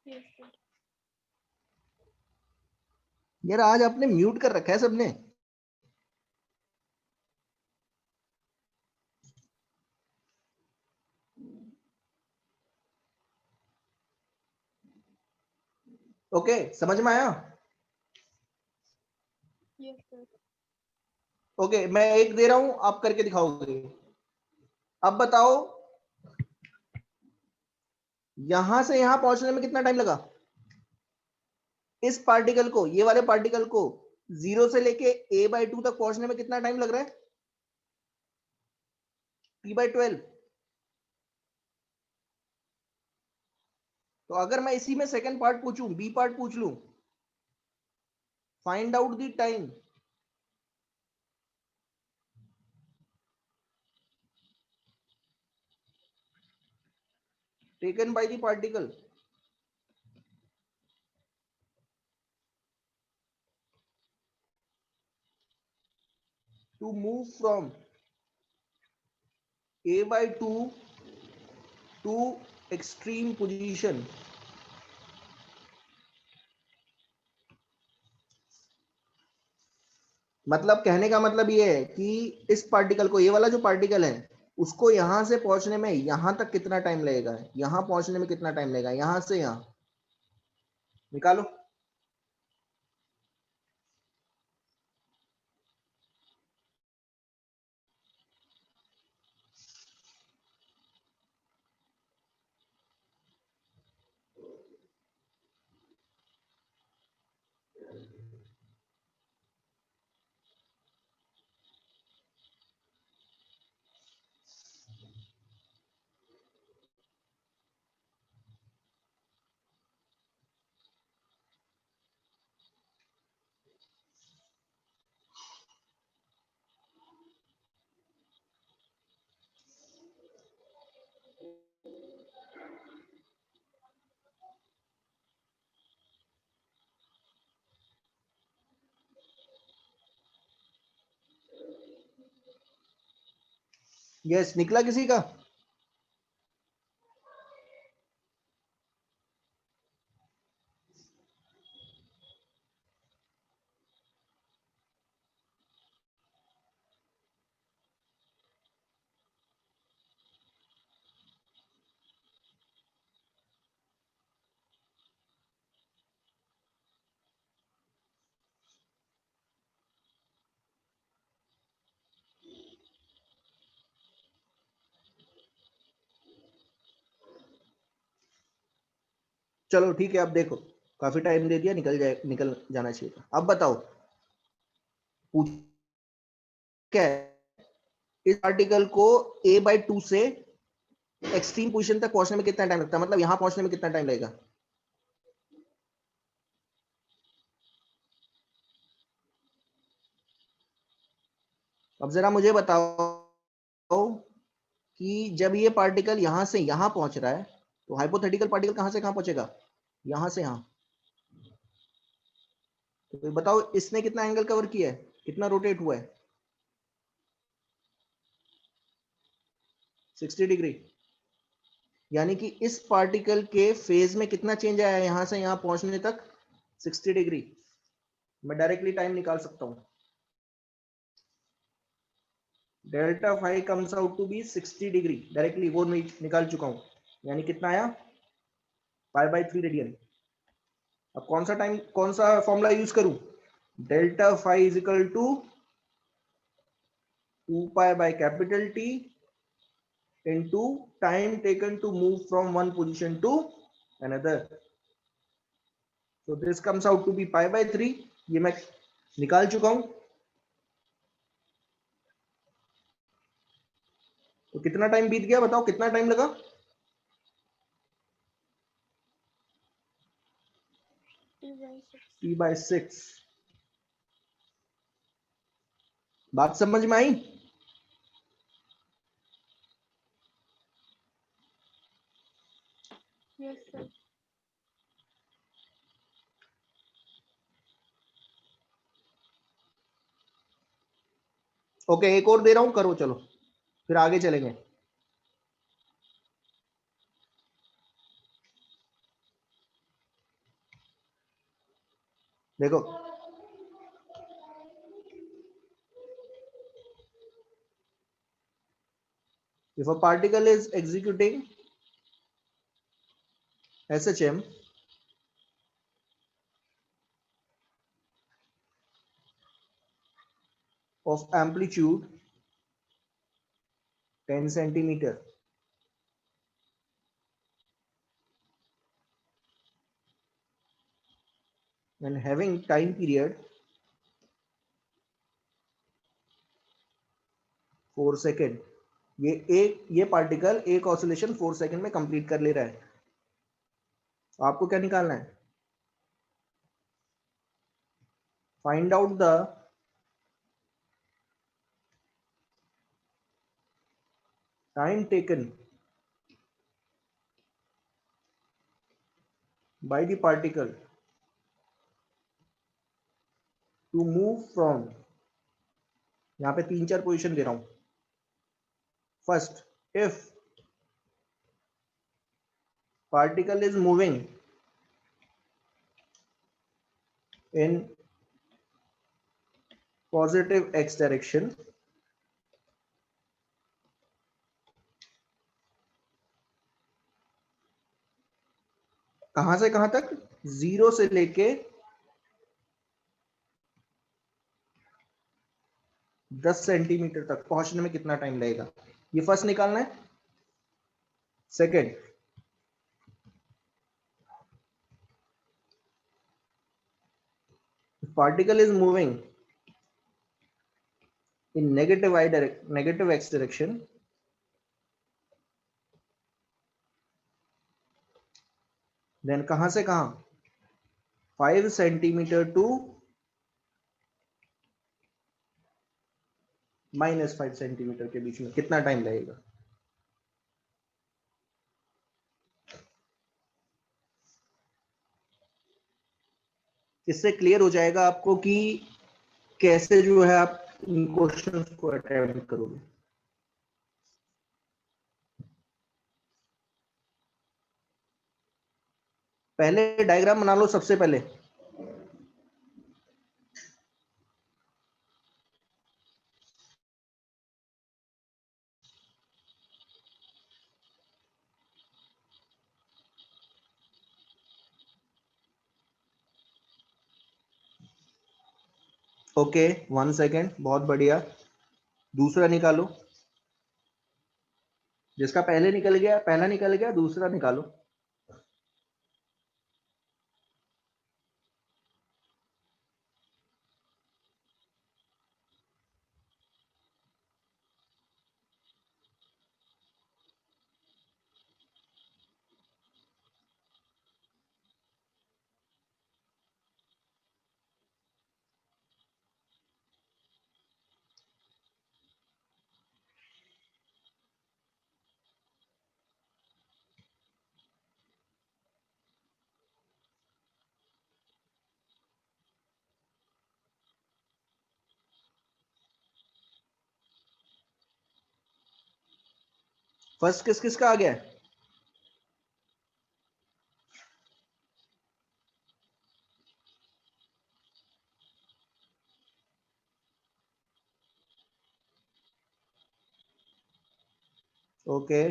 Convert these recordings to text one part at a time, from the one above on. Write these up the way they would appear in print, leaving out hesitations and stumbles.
Yes, sir. यार आज आपने म्यूट कर रखा है सबने। ओके, समझ में आया? Yes, sir. ओके, मैं एक दे रहा हूं, आप करके दिखाओगे। अब बताओ, यहां से यहां पहुंचने में कितना टाइम लगा? इस पार्टिकल को, ये वाले पार्टिकल को 0 से लेके a/2 तक पहुंचने में कितना टाइम लग रहा है? p/12। तो अगर मैं इसी में सेकंड पार्ट पूछूं, बी पार्ट पूछ लूं, find out the time, taken by the particle to move from a/2 to extreme position। मतलब कहने का मतलब ये है कि इस पार्टिकल को, ये वाला जो पार्टिकल है, उसको यहां से पहुंचने में यहां तक कितना टाइम लगेगा, यहां पहुंचने में कितना टाइम लगेगा, यहां से यहां निकालो। यस, निकला किसी का? चलो ठीक है, अब देखो, काफी टाइम दे दिया, निकल जाना चाहिए था। अब बताओ, पूछ क्या है, इस आर्टिकल को a/2 से एक्सट्रीम पोजीशन तक पहुंचने में कितना टाइम लगता है, मतलब यहां पहुंचने में कितना टाइम लगेगा? अब जरा मुझे बताओ कि जब ये पार्टिकल यहां से यहां पहुंच रहा है, तो हाइपोथेटिकल पार्टिकल कहां से कहां पहुंचेगा? यहां से यहां। तो बताओ, इसने कितना एंगल कवर किया है, कितना रोटेट हुआ है? 60 डिग्री। यानी कि इस पार्टिकल के फेज में कितना चेंज आया है यहां से यहां पहुंचने तक? 60 डिग्री। मैं डायरेक्टली टाइम निकाल सकता हूं। Delta phi comes out to be 60 डिग्री, डायरेक्टली वो निकाल चुका हूं। यानी कितना आया? π/3 रेडियन। अब कौन सा टाइम, कौन सा फॉर्मूला यूज करूं? Delta five is equal to 2π/T into time taken to move from one position to another। So this comes out to be π/3। ये मैं निकाल चुका हूं। तो कितना टाइम बीत गया, बताओ कितना टाइम लगा? T/6. T/6। बात समझ में आई? Yes, sir. ओके, एक और दे रहा हूं, करो चलो, फिर आगे चलेंगे। देखो if a particle is executing SHM of amplitude 10 centimeter and having time period 4 second, ये पार्टिकल एक ऑसिलेशन 4 सेकेंड में कंप्लीट कर ले रहा है। आपको क्या निकालना है? Find out the time taken by the particle to move from, यहां पे 3-4 पोजीशन दे रहा हूं। First, if particle is moving in positive x direction, कहां से कहां तक? 0 से लेके 10 सेंटीमीटर तक पहुंचने में कितना टाइम लगेगा, ये फर्स्ट निकालना है। Second, particle is moving in negative x direction, then कहां से कहां? 5 सेंटीमीटर टू -5 सेंटीमीटर के बीच में कितना टाइम लगेगा? इससे क्लियर हो जाएगा आपको कि कैसे जो है आप इन क्वेश्चंस को अटेम्प्ट करोगे। पहले डायग्राम बना लो सबसे पहले। ओके, 1 सेकेंड, बहुत बढ़िया। दूसरा निकालो, जिसका पहला निकल गया, दूसरा निकालो। फर्स्ट किस किस का आ गया है? ओके,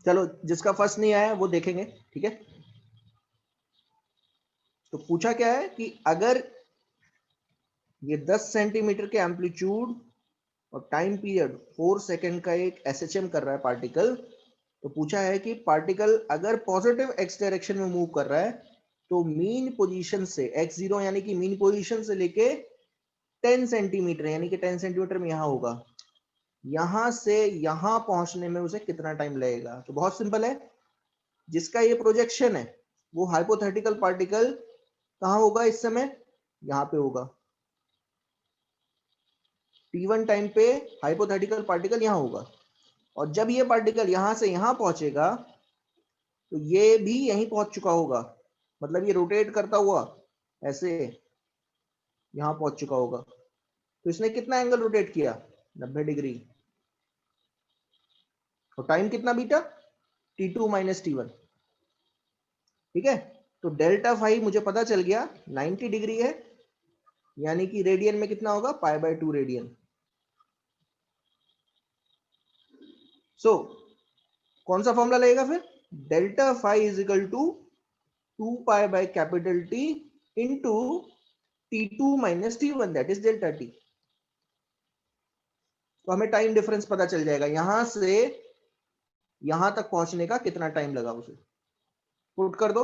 चलो जिसका फर्स्ट नहीं आया वो देखेंगे, ठीक है। तो पूछा क्या है कि अगर ये 10 सेंटीमीटर के एम्पलीट्यूड और टाइम पीरियड 4 सेकेंड का एक एसएचएम कर रहा है पार्टिकल, तो पूछा है कि पार्टिकल अगर पॉजिटिव एक्स डायरेक्शन में मूव कर रहा है तो मीन पोजीशन से x0 यानी कि मीन पोजीशन से लेके 10 सेंटीमीटर यानी कि 10 सेंटीमीटर में यहां होगा, यहां से यहां पहुंचने में उसे कितना टाइम लगेगा। तो बहुत सिंपल है, जिसका ये प्रोजेक्शन है वो हाइपोथेटिकल पार्टिकल कहां होगा इस समय? यहां पे होगा। t1 टाइम पे हाइपोथेटिकल पार्टिकल यहां होगा, और जब ये पार्टिकल यहां से यहां पहुंचेगा तो ये भी यहीं पहुंच चुका होगा, मतलब ये रोटेट करता हुआ ऐसे यहां पहुंच चुका होगा। तो इसने कितना एंगल रोटेट किया? 90 डिग्री। और टाइम कितना बीटा? T2 minus T1। ठीक है, तो डेल्टा फाई मुझे पता चल गया 90 डिग्री है, यानी कि रेडियन में कितना होगा? π/2 रेडियन। सो कौन सा फॉर्मूला लगेगा फिर? Delta phi is equal to 2π/T into T2 minus T1, that is delta T। तो हमें टाइम डिफरेंस पता चल जाएगा, यहां से यहां तक पहुंचने का कितना टाइम लगा, उसे पुट कर दो।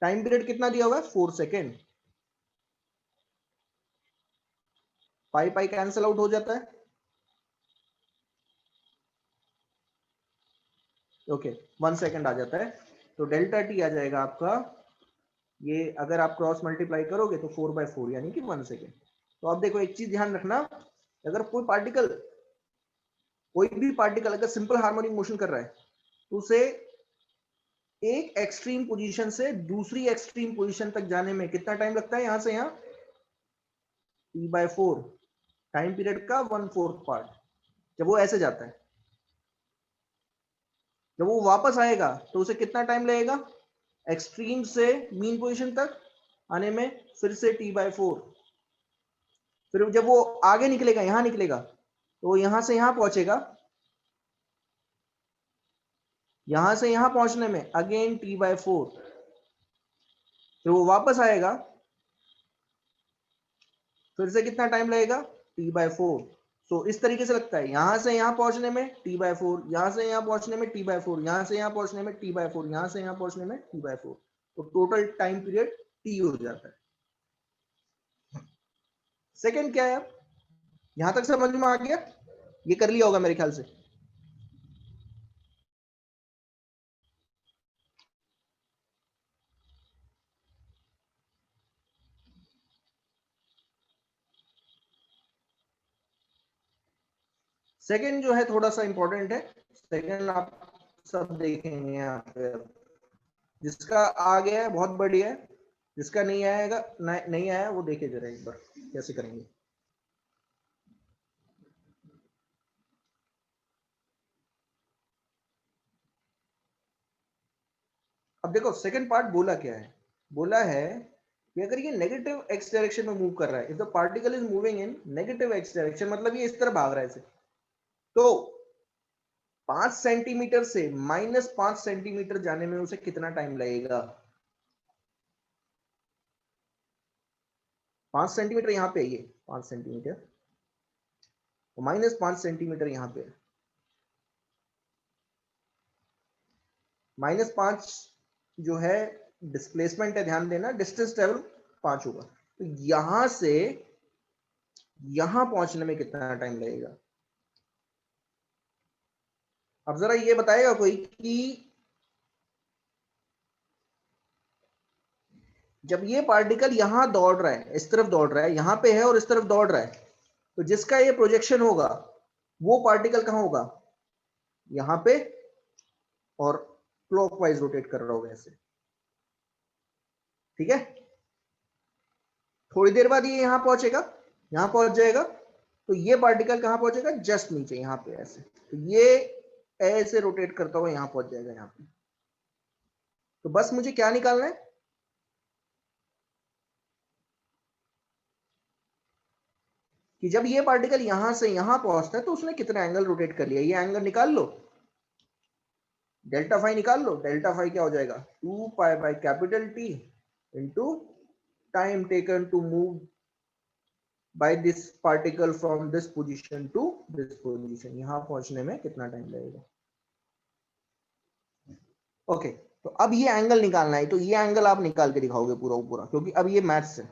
टाइम पीरियड कितना दिया हुआ है? 4 सेकेंड। पाई पाई कैंसिल आउट हो जाता है। ओके, 1 सेकेंड आ जाता है। तो डेल्टा टी आ जाएगा आपका, ये अगर आप क्रॉस मल्टीप्लाई करोगे तो 4/4 यानी कि 1 सेकेंड। तो अब देखो एक चीज ध्यान रखना, अगर कोई भी पार्टिकल अगर सिंपल हार्मोनिक मोशन कर रहा है तो उसे एक एक्सट्रीम पोजीशन से दूसरी एक्सट्रीम पोजीशन तक जाने में कितना टाइम लगता है? यहां से यहां T/4, टाइम पीरियड का 1/4 पार्ट। जब वो ऐसे जाता है, जब वो वापस आएगा तो उसे कितना टाइम लगेगा एक्सट्रीम से मीन पोजीशन तक आने में? फिर से T/4। फिर जब वो आगे निकलेगा, यहां निकलेगा, तो यहां से यहां पहुंचेगा, यहां से यहां पहुंचने में अगेन T/4। फिर वो वापस आएगा, फिर से कितना टाइम लगेगा? T/4। सो इस तरीके से लगता है, यहां से यहां पहुंचने में T/4, यहां से यहां पहुंचने में T/4, यहां से यहां पहुंचने में T/4, यहां से यहां पहुंचने में T/4। तो टोटल टाइम पीरियड T हो जाता है। सेकंड क्या है? यहां तक समझ में आ गया? ये कर लिया होगा मेरे ख्याल से। सेकंड जो है थोड़ा सा इंपॉर्टेंट है। सेकंड आप सब देखेंगे यहाँ पे, जिसका आ गया है बहुत बढ़िया है, जिसका नहीं आएगा नहीं आया वो देखे जरा एक बार कैसे करेंगे। अब देखो सेकंड पार्ट बोला क्या है? बोला है कि अगर ये नेगेटिव एक्स डायरेक्शन में मूव कर रहा है, if the particle is moving in negative x direction, मतलब ये इस तरह भाग रहा है ऐसे, तो 5 सेंटीमीटर से -5 सेंटीमीटर जाने में उसे कितना टाइम लगेगा? 5 सेंटीमीटर यहाँ पे, ये 5 सेंटीमीटर, -5 सेंटीमीटर यहाँ पे, -5 जो है डिस्प्लेसमेंट है, ध्यान देना, डिस्टेंस ट्रेवल 5 होगा। तो यहां से यहां पहुंचने में कितना टाइम लगेगा? अब जरा ये बताएगा कोई कि जब ये पार्टिकल यहां दौड़ रहा है, इस तरफ दौड़ रहा है, यहां पे है और इस तरफ दौड़ रहा है, तो जिसका ये प्रोजेक्शन होगा वो पार्टिकल कहां होगा? यहां पे, और क्लॉकवाइज रोटेट कर रहा होगा ऐसे। ठीक है, थोड़ी देर बाद ये यहां पहुंचेगा, यहां पहुंच जाएगा, तो ये पार्टिकल कहां पहुंचेगा? जस्ट नीचे यहां पे ऐसे। तो ये ऐसे रोटेट करता हुआ यहां पहुंच जाएगा यहां पे। तो बस मुझे क्या निकालना है कि जब ये पार्टिकल यहां से यहां पहुंचता है तो उसने कितना एंगल रोटेट कर लिया, ये एंगल निकाल लो, डेल्टा फाई निकाल लो। डेल्टा फाई क्या हो जाएगा? 2π/T into time taken to move by this particle from this position to this position, यहां पहुंचने में कितना टाइम लगेगा। ओके, तो अब ये एंगल निकालना है, तो ये एंगल आप निकाल के दिखाओगे पूरा पूरा, क्योंकि अब ये मैथ्स है।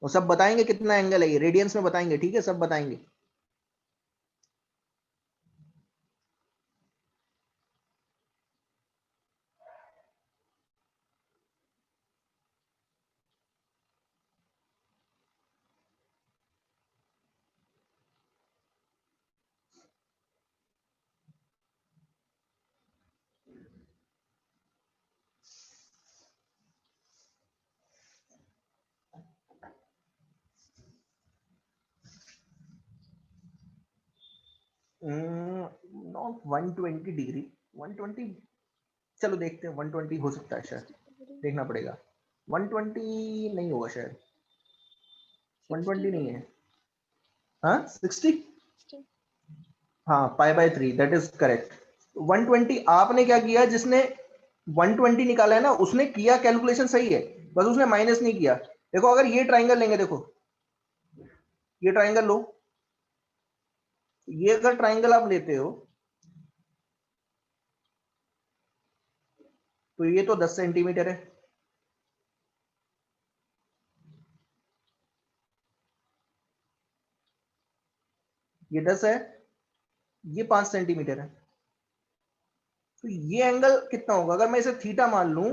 और सब बताएंगे कितना एंगल है, ये रेडियंस में बताएंगे, ठीक है, सब बताएंगे। नॉट 120 डिग्री, 120, चलो देखते हैं 120 हो सकता है शायद, 60 डिग्री, देखना पड़ेगा। 120 नहीं होगा शायद, 60 120 नहीं डिग्री, है। हाँ 60, 60, हाँ pi by 3 that is correct. 120 आपने क्या किया, जिसने 120 निकाला है ना उसने किया कैलकुलेशन सही है, बस उसने माइनस नहीं किया। देखो अगर ये ट्राइंगल लेंगे, देखो ये ट्राइंगल लो, ये अगर ट्राइंगल आप लेते हो तो ये तो 10 सेंटीमीटर है, ये 10 है, ये 5 सेंटीमीटर है। तो ये एंगल कितना होगा, अगर मैं इसे थीटा मान लूं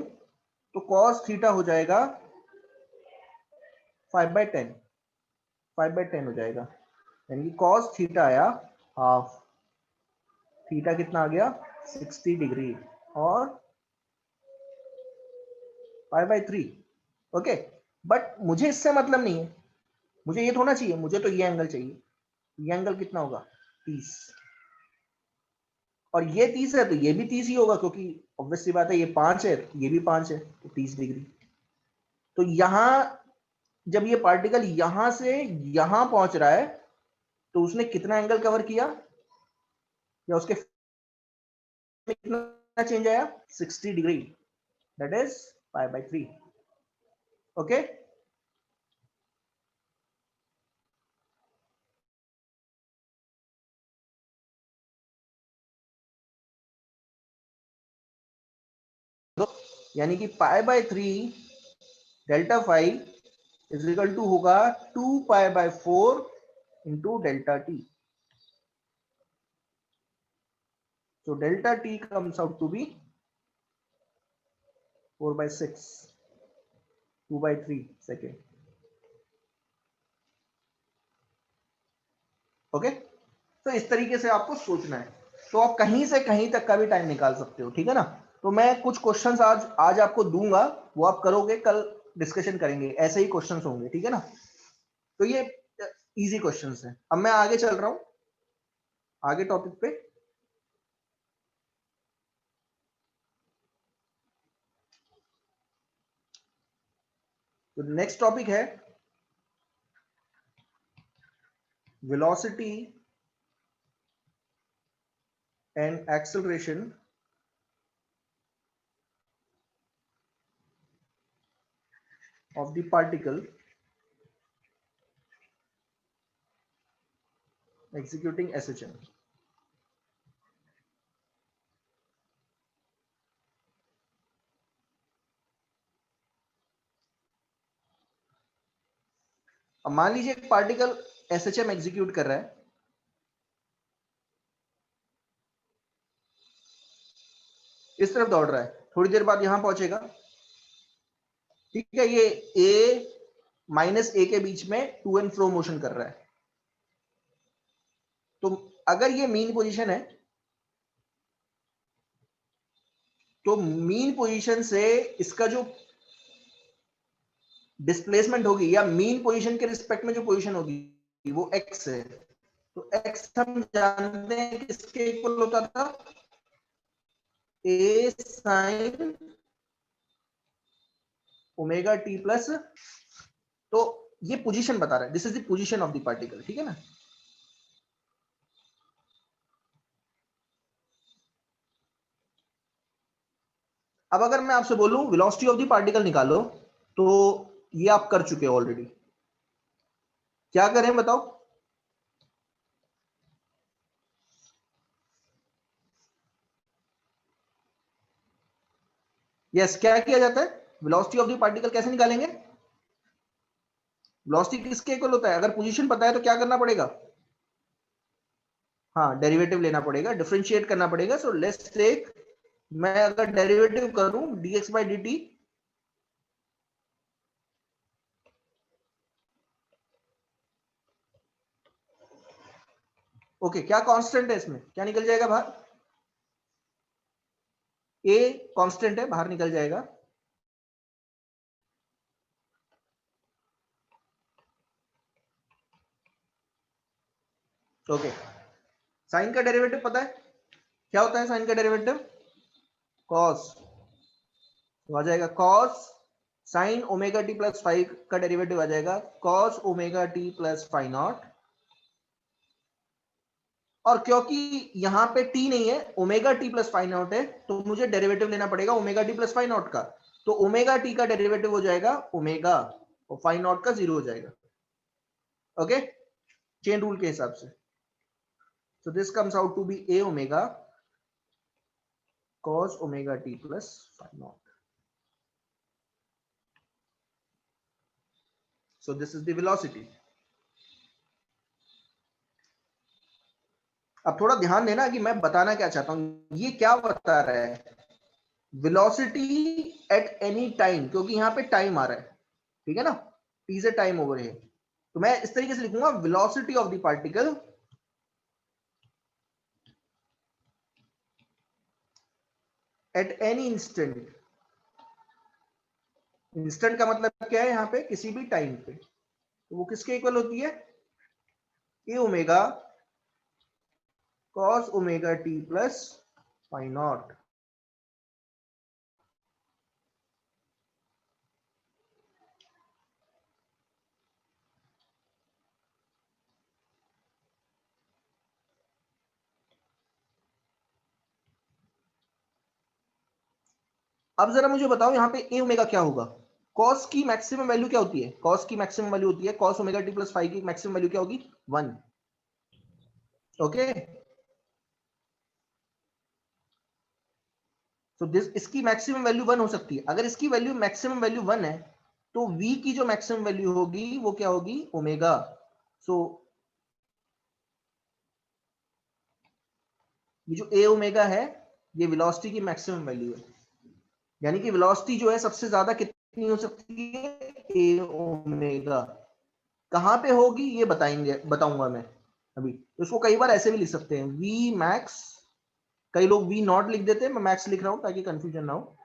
तो कॉस थीटा हो जाएगा 5/10, 5/10 हो जाएगा, यानी कि कॉस थीटा आया हाफ, थीटा कितना आ गया 60 डिग्री और 5/3। ओके, बट मुझे इससे मतलब नहीं है, मुझे ये थोड़ा चाहिए, मुझे तो ये एंगल चाहिए। ये एंगल कितना होगा 30, और ये 30 है तो ये भी 30 ही होगा, क्योंकि ऑब्वियसली बात है ये 5 है ये भी 5 है, तो 30 डिग्री। तो यहां जब ये पार्टिकल यहां से यहां पहुंच रहा है तो उसने कितना एंगल कवर किया, या उसके में कितना चेंज आया 60 डिग्री, दैट इज π/3। ओके, यानी कि π/3 delta five is equal to होगा 2π/4 into delta t. So delta t comes out to be 4/6, 2/3 second. Okay, तो इस तरीके से आपको सोचना है, तो आप कहीं से कहीं तक का भी टाइम निकाल सकते हो, ठीक है ना। तो मैं कुछ क्वेश्चंस आज आज आपको दूंगा, वो आप करोगे, कल डिस्कशन करेंगे, ऐसे ही क्वेश्चंस होंगे, ठीक है ना। तो ये इजी क्वेश्चंस हैं। अब मैं आगे चल रहा हूं, आगे टॉपिक पे। तो नेक्स्ट टॉपिक है velocity and acceleration of the particle executing SHM। अब मान लीजिए एक पार्टिकल SHM एग्जीक्यूट कर रहा है, इस तरफ दौड़ रहा है, थोड़ी देर बाद यहां पहुंचेगा, ठीक है। ये A -A के बीच में टू एंड फ्रो मोशन कर रहा है। तो अगर ये मीन पोजीशन है तो मीन पोजीशन से इसका जो डिस्प्लेसमेंट होगी, या मीन पोजीशन के रिस्पेक्ट में जो पोजीशन होगी, वो x है। तो x हम जानते हैं किसके इक्वल होता था, a sin omega t plus. तो ये पोजीशन बता रहा है, this is the position of the particle, ठीक है ना। अब अगर मैं आपसे बोलूं वेलोसिटी ऑफ द पार्टिकल निकालो, तो ये आप कर चुके हो ऑलरेडी, क्या करें बताओ। यस, क्या किया जाता है, वेलोसिटी ऑफ द पार्टिकल कैसे निकालेंगे। वेलोसिटी किसके इक्वल होता है, अगर पोजीशन पता है तो क्या करना पड़ेगा, हाँ डेरिवेटिव लेना पड़ेगा, डिफरेंशिएट करना पड़ेगा। सो लेट्स टेक, मैं अगर डेरिवेटिव करूं dx/dt, ओके, क्या कांस्टेंट है इसमें, क्या निकल जाएगा बाहर, a कांस्टेंट है, बाहर निकल जाएगा। ओके, साइन का डेरिवेटिव पता है क्या होता है? साइन का डेरिवेटिव कॉस, तो आ जाएगा cos sine omega t plus five का डेरिवेटिव आ जाएगा cos omega t plus phi not. और क्योंकि यहां पे टी नहीं है, omega t plus phi not है, तो मुझे डेरिवेटिव लेना पड़ेगा omega t plus phi not का। तो ओमेगा टी का डेरिवेटिव हो जाएगा ओमेगा और फाइव नॉट का 0 हो जाएगा। ओके, चेन रूल के हिसाब से। So this comes out to be a omega cos omega t plus phi naught. So this is the velocity. अब थोड़ा ध्यान देना कि मैं बताना क्या चाहता हूं। ये क्या बता रहा है? वेलोसिटी एट एनी टाइम, क्योंकि यहां पे टाइम आ रहा है, ठीक है ना, t से टाइम ओवर है, तो मैं इस तरीके से लिखूंगा velocity of the particle at any instant. Instant का मतलब क्या है? यहां पे किसी भी टाइम पे, तो वो किसके इक्वल होती है? ए omega cos omega t plus phi naught। अब जरा मुझे बताओ यहाँ पे ए ओमेगा क्या होगा? cos की मैक्सिमम वैल्यू क्या होती है? cos की मैक्सिमम वैल्यू होती है cos omega t plus five की मैक्सिमम वैल्यू क्या होगी? 1। ओके, तो दिस इसकी मैक्सिमम वैल्यू 1 हो सकती है। अगर इसकी वैल्यू मैक्सिमम वैल्यू 1 है, तो v की जो मैक्सिमम वैल्यू होगी वो क्या होगी? ओमेगा। सो ये जो ए ओमेगा है, ये वेलोसिटी की मैक्सिमम वैल्यू है, यानी कि वेलोसिटी जो है सबसे ज्यादा कितनी हो सकती है? ए ओमेगा। कहां पे होगी ये बताऊंगा मैं अभी। तो इसको कई बार ऐसे भी लिख सकते हैं वी मैक्स, कई लोग वी नॉट लिख देते हैं, मैं मैक्स लिख रहा हूं ताकि कंफ्यूजन ना हो।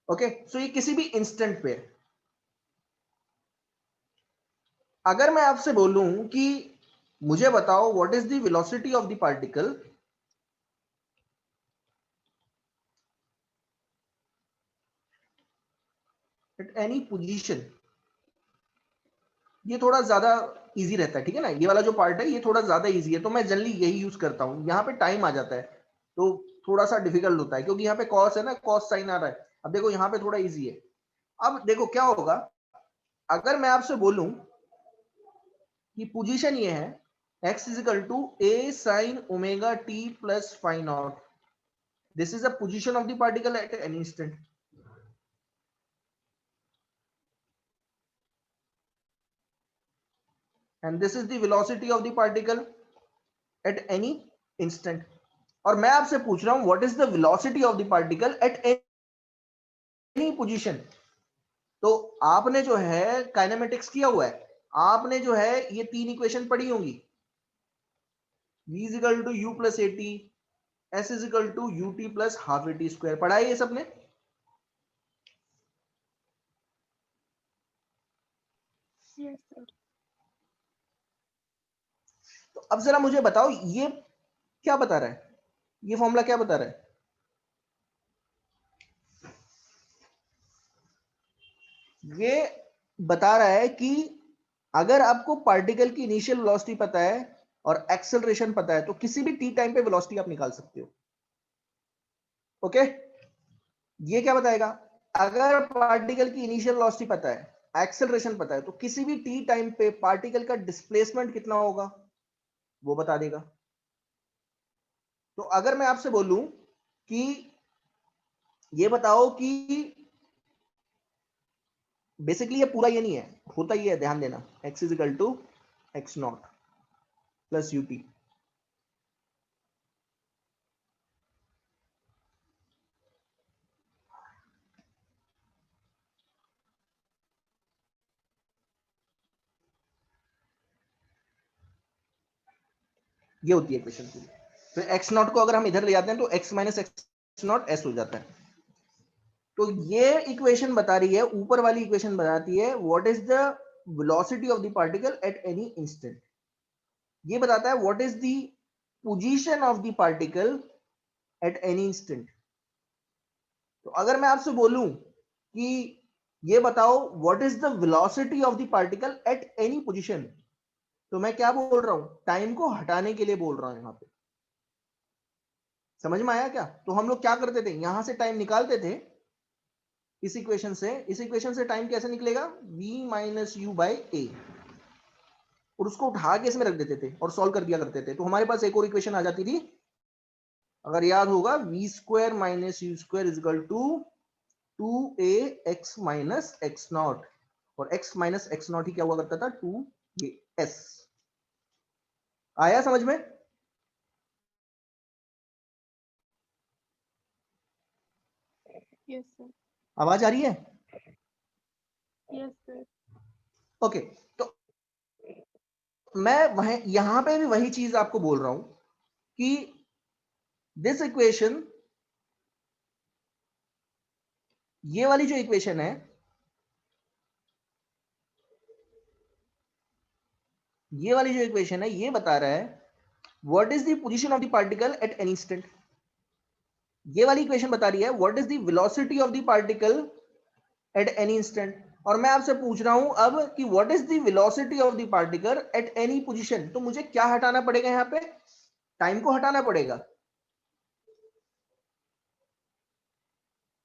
ओके, सो ये किसी भी इंस्टेंट पे। अगर मैं आपसे बोलूं कि मुझे बताओ what is the velocity of the particle at any position, ये थोड़ा ज्यादा इजी रहता है, ठीक है ना, ये वाला जो पार्ट है ये थोड़ा ज्यादा इजी है, तो मैं जनरली यही यूज करता हूं। यहाँ पे टाइम आ जाता है तो थोड़ा सा डिफिकल्ट होता है, क्योंकि यहाँ पे कॉस है ना, कॉस साइन आ रहा है। अब देखो यहाँ पे थोड़ा इजी है। अब देखो क्या होगा, अगर मैं आपसे बोलूं कि पोजीशन ये है x is equal to a sine omega t plus phi naught, this is a position of the particle at any instant. And this is the velocity of the particle at any instant। और मैं आपसे पूछ रहा हूं what is the velocity of the particle at any position। तो आपने जो है काइनेमेटिक्स किया हुआ है, आपने जो है ये तीन इक्वेशन पढ़ी होंगी, v is equal to u plus at, s is equal to ut plus half at square, पढ़ा है ये सबने? Yes, sir. तो अब जरा मुझे बताओ ये क्या बता रहा है? ये फॉर्मूला क्या बता रहा है? ये बता रहा है कि अगर आपको पार्टिकल की इनिशियल वेलोसिटी पता है और एक्सेलरेशन पता है, तो किसी भी टी टाइम पे वेलोसिटी आप निकाल सकते हो। ओके, ये क्या बताएगा? अगर पार्टिकल की इनिशियल वेलोसिटी पता है, एक्सेलरेशन पता है, तो किसी भी टी टाइम पे पार्टिकल का डिस्प्लेसमेंट कितना होगा वो बता देगा। तो अगर मैं आपसे बोलूं कि ये बताओ कि बेसिकली ये पूरा ये नहीं है, होता ये है, ध्यान देना, x is equal to x naught plus u t. ये होती है इक्वेशन पूरी। तो एक्स नॉट को अगर हम इधर ले जाते हैं तो x minus x not S हो जाता है। तो ये इक्वेशन बता रही है, ऊपर वाली इक्वेशन बताती है what is the velocity of the particle at any instant. ये बताता है what is the position of the particle at any instant. तो अगर मैं आपसे बोलूं कि ये बताओ what is the velocity of the particle at any position, तो मैं क्या बोल रहा हूं, टाइम को हटाने के लिए बोल रहा हूं। यहां पे समझ में आया क्या? तो हम लोग क्या करते थे, यहां से टाइम निकालते थे इस इक्वेशन से। इस इक्वेशन से टाइम कैसे निकलेगा, v माइनस यू बाई ए, और उसको उठा के इसमें रख देते थे और सॉल्व कर दिया करते थे। तो हमारे पास एक और इक्वेशन आ जाती थी, अगर याद होगा, v square minus u square is equal to 2a x minus x naught, और x माइनस एक्स नॉट ही क्या हुआ करता था, 2as। आया समझ में? Yes sir. आवाज आ रही है? Yes sir. ओके, तो मैं वह यहां पे भी वही चीज आपको बोल रहा हूं कि दिस इक्वेशन, ये वाली जो इक्वेशन है, ये वाली जो इक्वेशन है, ये बता रहा है what is the position of the particle at any instant. ये वाली इक्वेशन बता रही है what is the velocity of the particle at any instant. और मैं आपसे पूछ रहा हूं अब कि what is the velocity of the particle at any position. तो मुझे क्या हटाना पड़ेगा, यहां पे टाइम को हटाना पड़ेगा।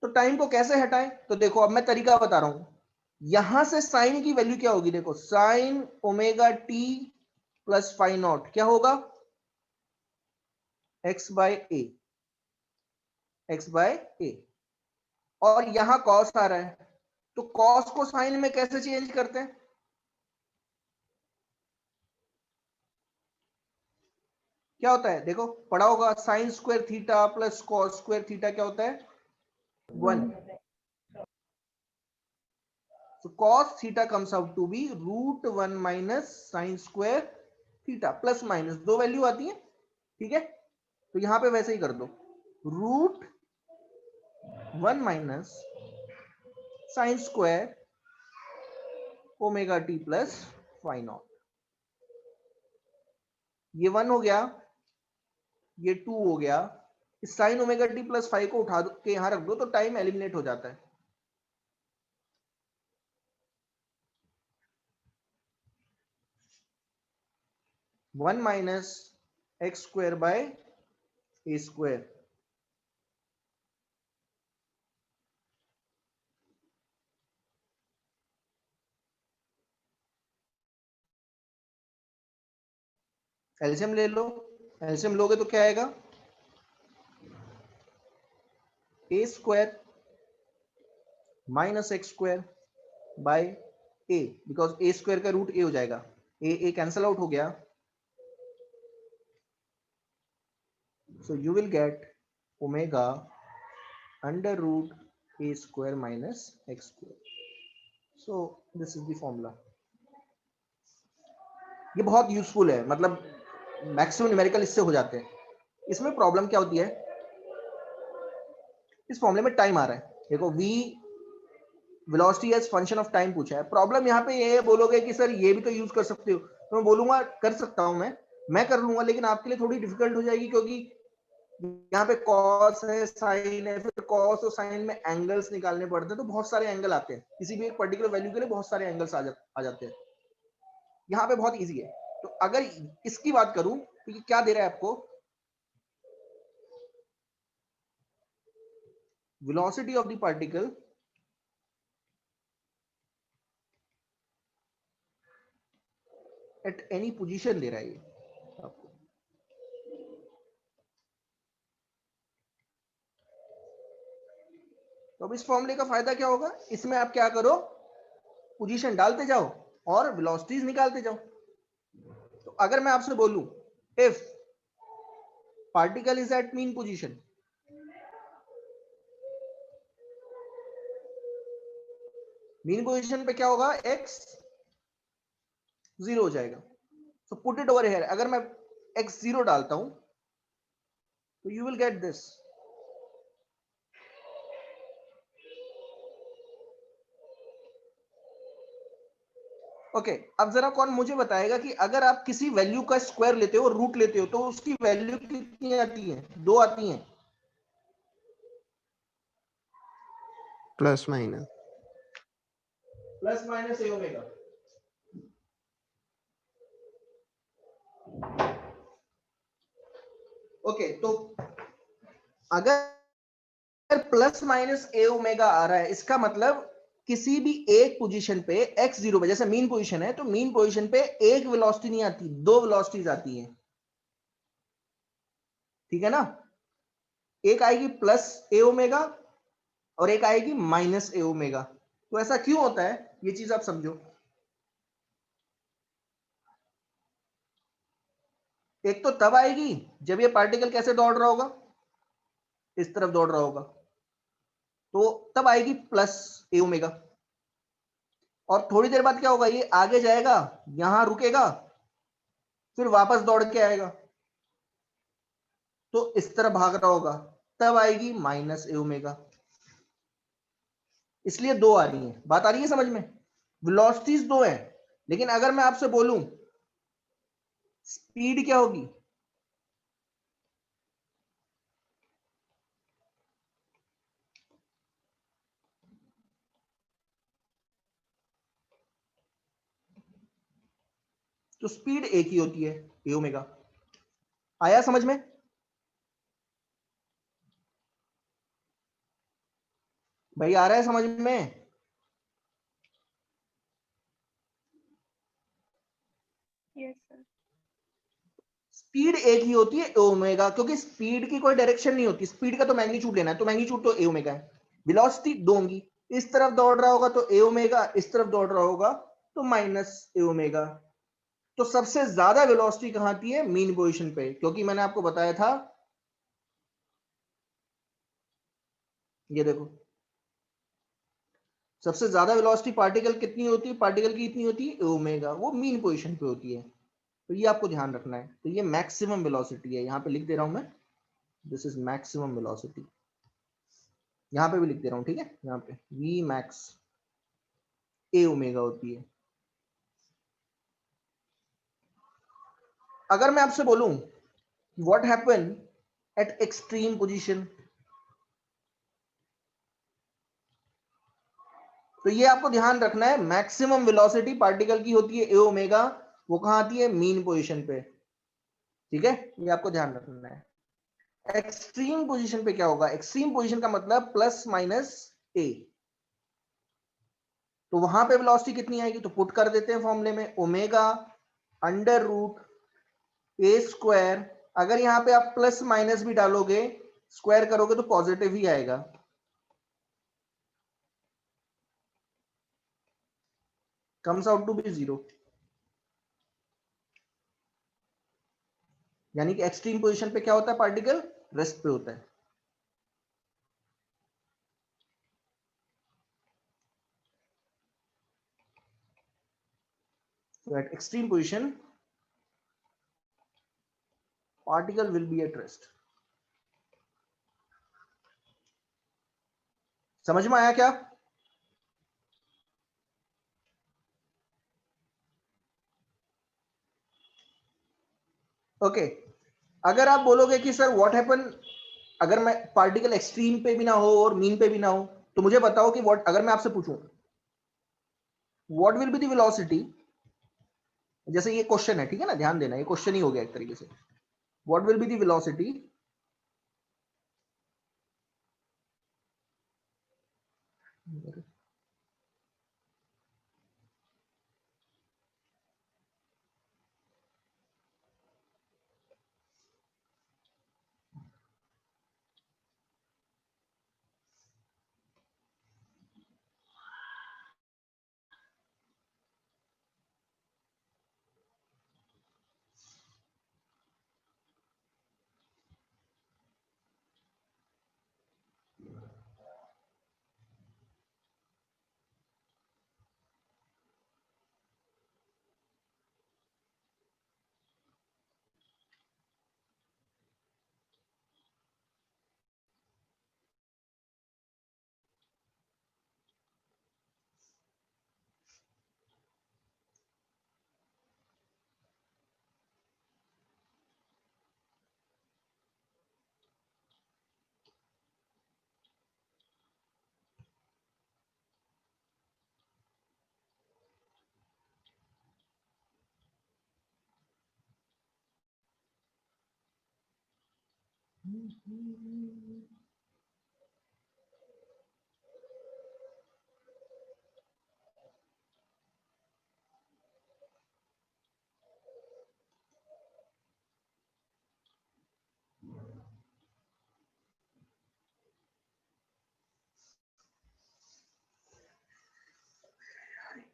तो टाइम को कैसे हटाएं, तो देखो अब मैं तरीका बता रहा हूं। यहां से साइन की वैल्यू क्या होगी, देखो sine omega t plus phi naught क्या होगा, x by a, x by a. और यहां कॉस आ रहा है, तो कॉस को साइन में कैसे चेंज करते हैं, क्या होता है, देखो पढ़ा होगा, sine square theta plus cos square theta क्या होता है, 1। So cos theta comes out to be √1 minus sine square theta, plus minus दो वैल्यू आती है, ठीक है। तो यहां पे वैसे ही कर दो, √1 minus sine square omega t plus phi naught. ये 1 हो गया, ये 2 हो गया। इस sine omega t plus phi को उठा के यहां रख दो तो टाइम एलिमिनेट हो जाता है। One minus x square by a square, LCM ले लो। एलसीएम लोगे तो क्या आएगा, a square minus x square by a, because a square का रूट ए हो जाएगा, ए कैंसल आउट हो गया। So you will get omega under root a square minus x square. So this is the formula. ये बहुत useful है, मतलब maximum numerical इससे हो जाते हैं। इसमें प्रॉब्लम क्या होती है, इस फॉर्मूले में टाइम आ रहा है, देखो v velocity as function of time पूछा है। प्रॉब्लम यहाँ पे ये बोलोगे कि सर ये भी तो यूज कर सकते हो, तो मैं बोलूंगा कर सकता हूं, मैं कर लूंगा, लेकिन आपके लिए थोड़ी डिफिकल्ट हो जाएगी, क्योंकि यहाँ पे कॉस है, साइन है, फिर कॉस और साइन में एंगल्स निकालने पड़ते हैं, तो बहुत सारे एंगल आते हैं, किसी भी एक पर्टिकुलर वैल्यू के लिए बहुत सारे एंगल्स आ जाते हैं। यहाँ पे बहुत इजी है। तो अगर इसकी बात करूं तो ये क्या दे रहा है आपको, velocity of the particle at any position दे रहा है ये आपको। तो अब इस फॉर्मूले का फायदा क्या होगा, इसमें आप क्या करो, पोजीशन डालते जाओ और वेलोसिटीज निकालते जाओ। तो अगर मैं आपसे बोलूं if particle is at mean position, mean position पे क्या होगा, x 0 हो जाएगा। So put it over here, अगर मैं x 0 डालता हूं तो you will get this, okay अब जरा कौन मुझे बताएगा कि अगर आप किसी वैल्यू का स्क्वायर लेते हो, रूट लेते हो, तो उसकी वैल्यू कितनी आती है? 2 आती है। Plus minus. Plus minus a omega. Okay तो अगर प्लस माइनस ए ओमेगा आ रहा है, इसका मतलब किसी भी एक पोजीशन पे एक्स जीरो पे, जैसे मीन पोजीशन है, तो मीन पोजीशन पे एक वेलोसिटी नहीं आती, दो वेलोसिटीज आती हैं। ठीक है ना? एक आएगी प्लस ए ओमेगा और एक आएगी माइनस ए ओमेगा। तो ऐसा क्यों होता है, ये चीज आप समझो। एक तो तब आएगी जब ये पार्टिकल कैसे दौड़ रहा होगा, इस तरफ दौड़ रहा होगा, तो तब आएगी प्लस ए ओमेगा। और थोड़ी देर बाद क्या होगा, ये आगे जाएगा, यहां रुकेगा, फिर वापस दौड़ के आएगा, तो इस तरह भाग रहा होगा, तब आएगी माइनस ए ओमेगा। इसलिए दो आ रही है। बात आ रही है समझ में? वेलोसिटीज दो है, लेकिन अगर मैं आपसे बोलूं स्पीड क्या होगी, तो स्पीड एक ही होती है, ए ओमेगा। आया समझ में? भाई आ रहा है समझ में? Yes sir. स्पीड एक ही होती है, ए ओमेगा, क्योंकि स्पीड की कोई डायरेक्शन नहीं होती। स्पीड का तो मैग्नीट्यूड लेना है, तो मैग्नीट्यूड तो ए ओमेगा है। वेलोसिटी दो होंगी, इस तरफ दौड़ रहा होगा तो ए ओमेगा, इस तरफ दौड़ रहा होगा तो माइनस ए ओमेगा। तो सबसे ज्यादा वेलोसिटी कहां आती है? मीन पोजीशन पे, क्योंकि मैंने आपको बताया था, ये देखो, सबसे ज्यादा वेलोसिटी पार्टिकल कितनी होती है, पार्टिकल की इतनी होती है ओमेगा, वो मीन पोजीशन पे होती है। तो ये आपको ध्यान रखना है। तो ये मैक्सिमम वेलोसिटी है, यहां पे लिख दे रहा हूं मैं, दिस इज मैक्सिमम वेलोसिटी। यहां पे भी लिख दे रहा हूं, ठीक है, यहां पे वी मैक्स ए ओमेगा होती है। अगर मैं आपसे बोलूं what happen at extreme position, तो ये आपको ध्यान रखना है, मैक्सिमम वेलोसिटी पार्टिकल की होती है ए ओमेगा, वो कहां आती है? मीन पोजीशन पे। ठीक है, ये आपको ध्यान रखना है। एक्सट्रीम पोजीशन पे क्या होगा? एक्सट्रीम पोजीशन का मतलब प्लस माइनस ए, तो वहां पे वेलोसिटी कितनी आएगी? तो पुट कर देते हैं फॉर्मूले में, omega under root a square. अगर यहां पे आप प्लस माइनस भी डालोगे, स्क्वायर करोगे तो पॉजिटिव ही आएगा, comes out to be zero. यानी कि एक्सट्रीम पोजीशन पे क्या होता है? पार्टिकल रेस्ट पे होता है। So at extreme position, particle will be at rest. समझ में आया क्या? ओके अगर आप बोलोगे कि सर व्हाट हैपन, अगर मैं पार्टिकल एक्सट्रीम पे भी ना हो और मीन पे भी ना हो, तो मुझे बताओ कि व्हाट, अगर मैं आपसे पूछूं what will be the velocity, जैसे ये क्वेश्चन है, ठीक है ना, ध्यान देना, ये क्वेश्चन ही हो गया एक तरीके से। What will be the velocity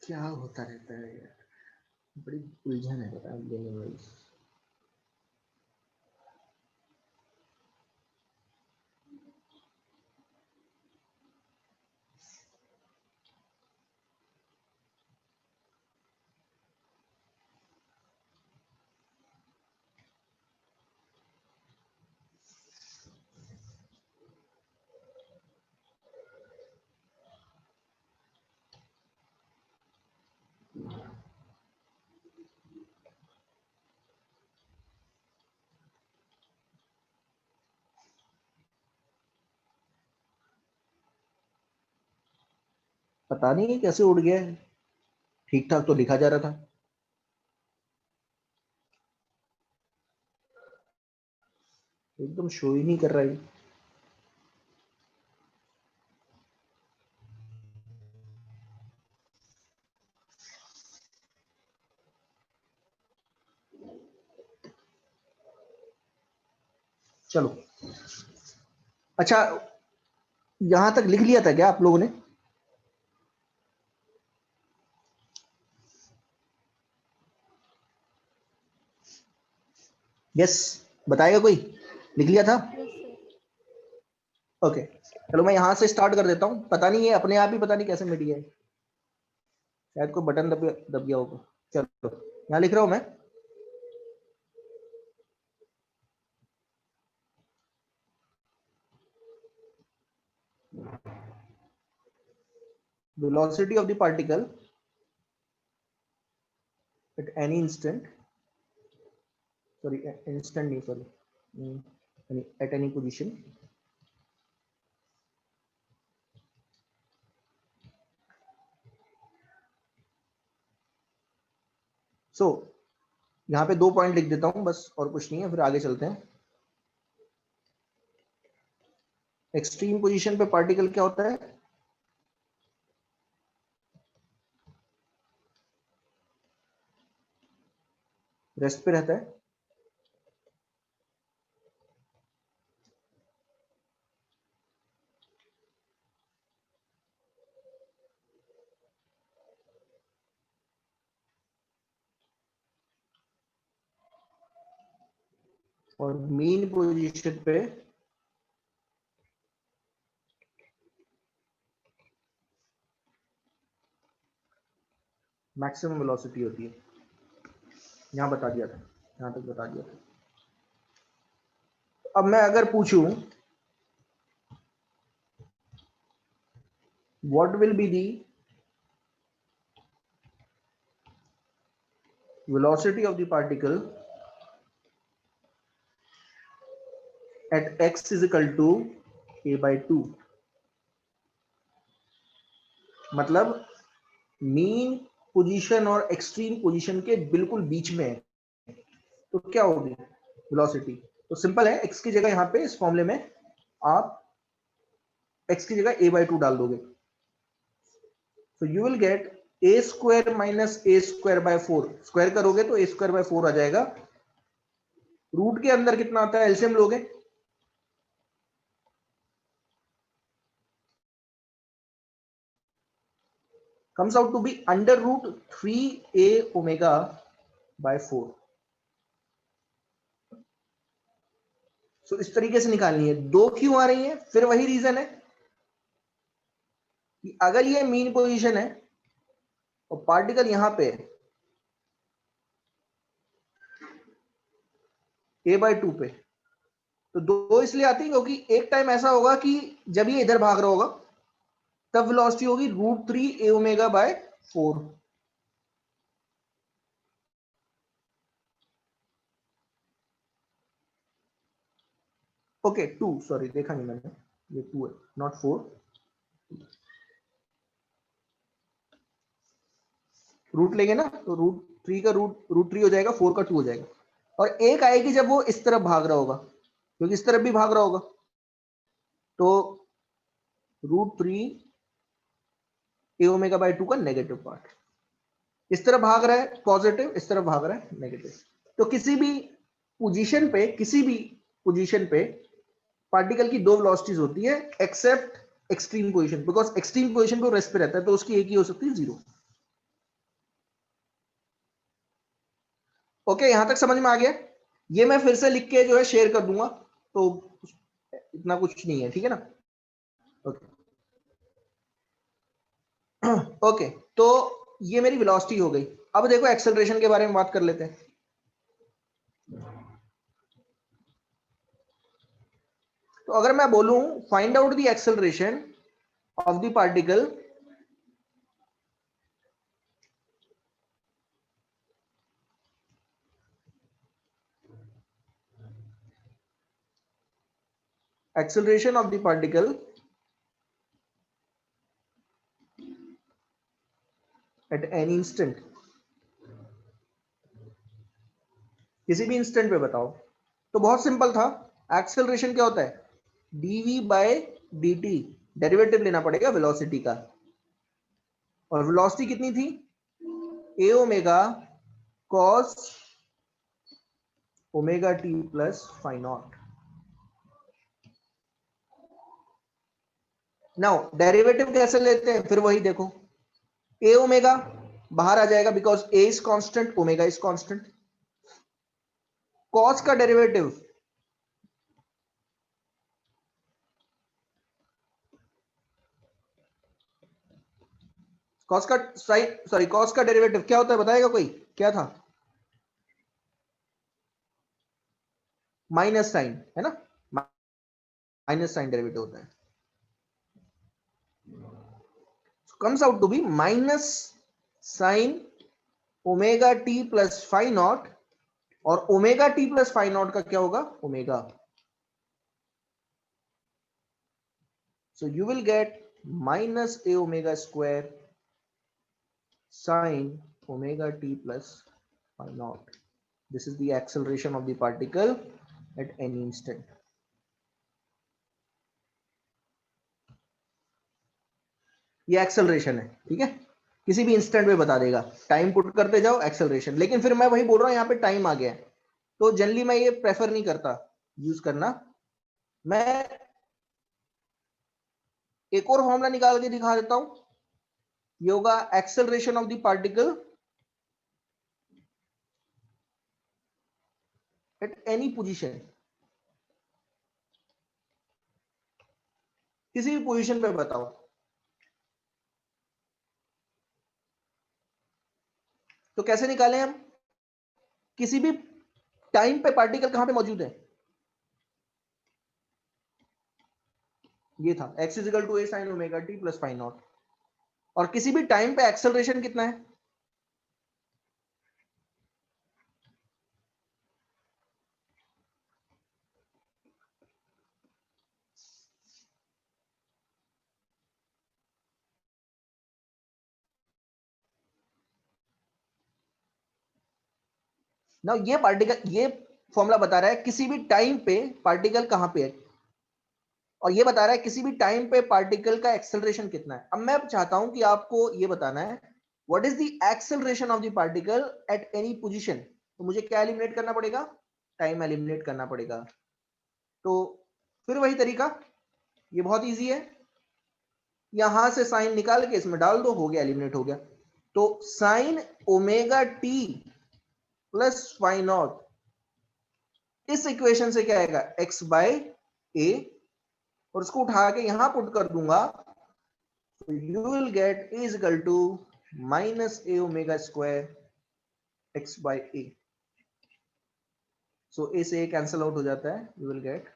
क्या होता रहता है यार, बड़ी उलझन है पता देने वाली। पता नहीं कैसे उड़ गया है, ठीक ठाक तो लिखा जा रहा था। एकदम शो ही नहीं कर रहा है। चलो अच्छा, यहां तक लिख लिया था क्या आप लोगों ने? यस, बताएगा कोई? लिख लिया था? Yes sir. ओके चलो मैं यहां से स्टार्ट कर देता हूं। पता नहीं ये अपने आप ही पता नहीं कैसे मिट गया है, शायद कोई बटन दब गया होगा। चलो यहां लिख रहा हूं मैं। Velocity of the particle at any instant, sorry instant नहीं, sorry, at any position so यहाँ पे 2 पॉइंट लिख देता हूं बस, और कुछ नहीं है, फिर आगे चलते हैं। एक्सट्रीम पोजीशन पे पार्टिकल क्या होता है? रेस्ट पे रहता है। और मीन पोजीशन पे मैक्सिमम वेलोसिटी होती है। यहां बता दिया था, यहां तक बता दिया था। अब मैं अगर पूछूं what will be the velocity of the particle at x is equal to a by 2, मतलब मीन पोजीशन और एक्सट्रीम पोजीशन के बिल्कुल बीच में है, तो क्या होगी वेलोसिटी? तो सिंपल है, x की जगह यहाँ पे इस फॉर्मूले में आप x की जगह a by 2 डाल दोगे, so you will get a square minus a square by 4, square करोगे तो a square by 4 आ जाएगा। रूट के अंदर कितना आता है, एलसीएम लोगे, comes out to be under root 3a omega by 4। so इस तरीके से निकालनी है। 2 क्यों आ रही है? फिर वही रीजन है कि अगर ये मीन पोजीशन है और पार्टिकल यहां पे a by 2 पे, तो 2 इसलिए आती है क्योंकि एक टाइम ऐसा होगा कि जब ये इधर भाग रहा होगा तब वेलोसिटी होगी √3 a omega by 4। Okay 2, sorry देखा नहीं मैंने, ये 2 है नॉट 4। रूट लेंगे ना तो √3 का √3 हो जाएगा, 4 का 2 हो जाएगा, और एक आएगी जब वो इस तरफ भाग रहा होगा, क्योंकि इस तरफ भी भाग रहा होगा, तो √3 ए ओमेगा बाई 2 का नेगेटिव पार्ट, इस तरफ भाग रहा है पॉजिटिव, इस तरफ भाग रहा है नेगेटिव। तो किसी भी पोजीशन पे पार्टिकल की दो वेलोसिटीज होती है except extreme position, because extreme position पे रेस्ट पे रहता है, तो उसकी एक ही हो सकती है, 0। ओके, यहां तक समझ में आ गया? ये मैं फिर से लिख के जो है शेयर कर दूंगा, तो इतना कुछ नहीं है, ठीक है ना? ओके ओके, तो ये मेरी वेलोसिटी हो गई। अब देखो एक्सेलरेशन के बारे में बात कर लेते हैं। तो अगर मैं बोलूं find out the acceleration of the particle, acceleration of the particle at any instant, किसी भी इंस्टेंट पे बताओ। तो बहुत सिंपल था, एक्सेलरेशन क्या होता है, dv बाय dt, डेरिवेटिव लेना पड़ेगा वेलोसिटी का, और वेलोसिटी कितनी थी, a omega cos omega t plus phi naught. Now derivative कैसे लेते हैं, फिर वही देखो, a ओमेगा बाहर आ जाएगा because a is constant, omega is constant. cos का डेरिवेटिव cos का cos का डेरिवेटिव क्या होता है, बताएगा कोई, क्या था, माइनस साइन, है ना, माइनस साइन डेरिवेटिव होता है, comes out to be minus sine omega t plus phi naught, और omega t plus phi naught का क्या होगा, omega. So you will get minus a omega square sine omega t plus phi naught. This is the acceleration of the particle at any instant. ये acceleration है, ठीक है, किसी भी instant में बता देगा, टाइम पुट करते जाओ एक्सेलरेशन। लेकिन फिर मैं वही बोल रहा हूं, यहाँ पे टाइम आ गया है, तो जनरली मैं ये प्रेफर नहीं करता यूज करना। मैं एक और फॉर्मूला निकाल के दिखा देता हूं, ये होगा acceleration of the particle at any position, किसी भी पोजीशन पे बताओ। तो कैसे निकालें हम, किसी भी टाइम पे पार्टिकल कहां पे मौजूद है, ये था x is equal to a sine omega t plus phi naught, और किसी भी टाइम पे एक्सेलरेशन कितना है, ना ये पार्टिकल, ये फॉर्मूला बता रहा है किसी भी टाइम पे पार्टिकल कहां पे है, और ये बता रहा है किसी भी टाइम पे पार्टिकल का एक्सेलरेशन कितना है। अब मैं चाहता हूं कि आपको ये बताना है what is the acceleration of the particle at any position. तो मुझे क्या एलिमिनेट करना पड़ेगा, टाइम एलिमिनेट करना पड़ेगा। तो फिर वही तरीका, ये बहुत इजी है, यहां से साइन निकाल के इसमें डाल दो, हो गया, एलिमिनेट हो गया। तो sine omega t plus phi naught, इस इक्वेशन से क्या आएगा, एक्स बाय ए, और उसको उठा के यहां पुट कर दूंगा, तो you will get a is equal to minus a omega square x by a. So a से ए कैंसिल आउट हो जाता है, यू विल गेट,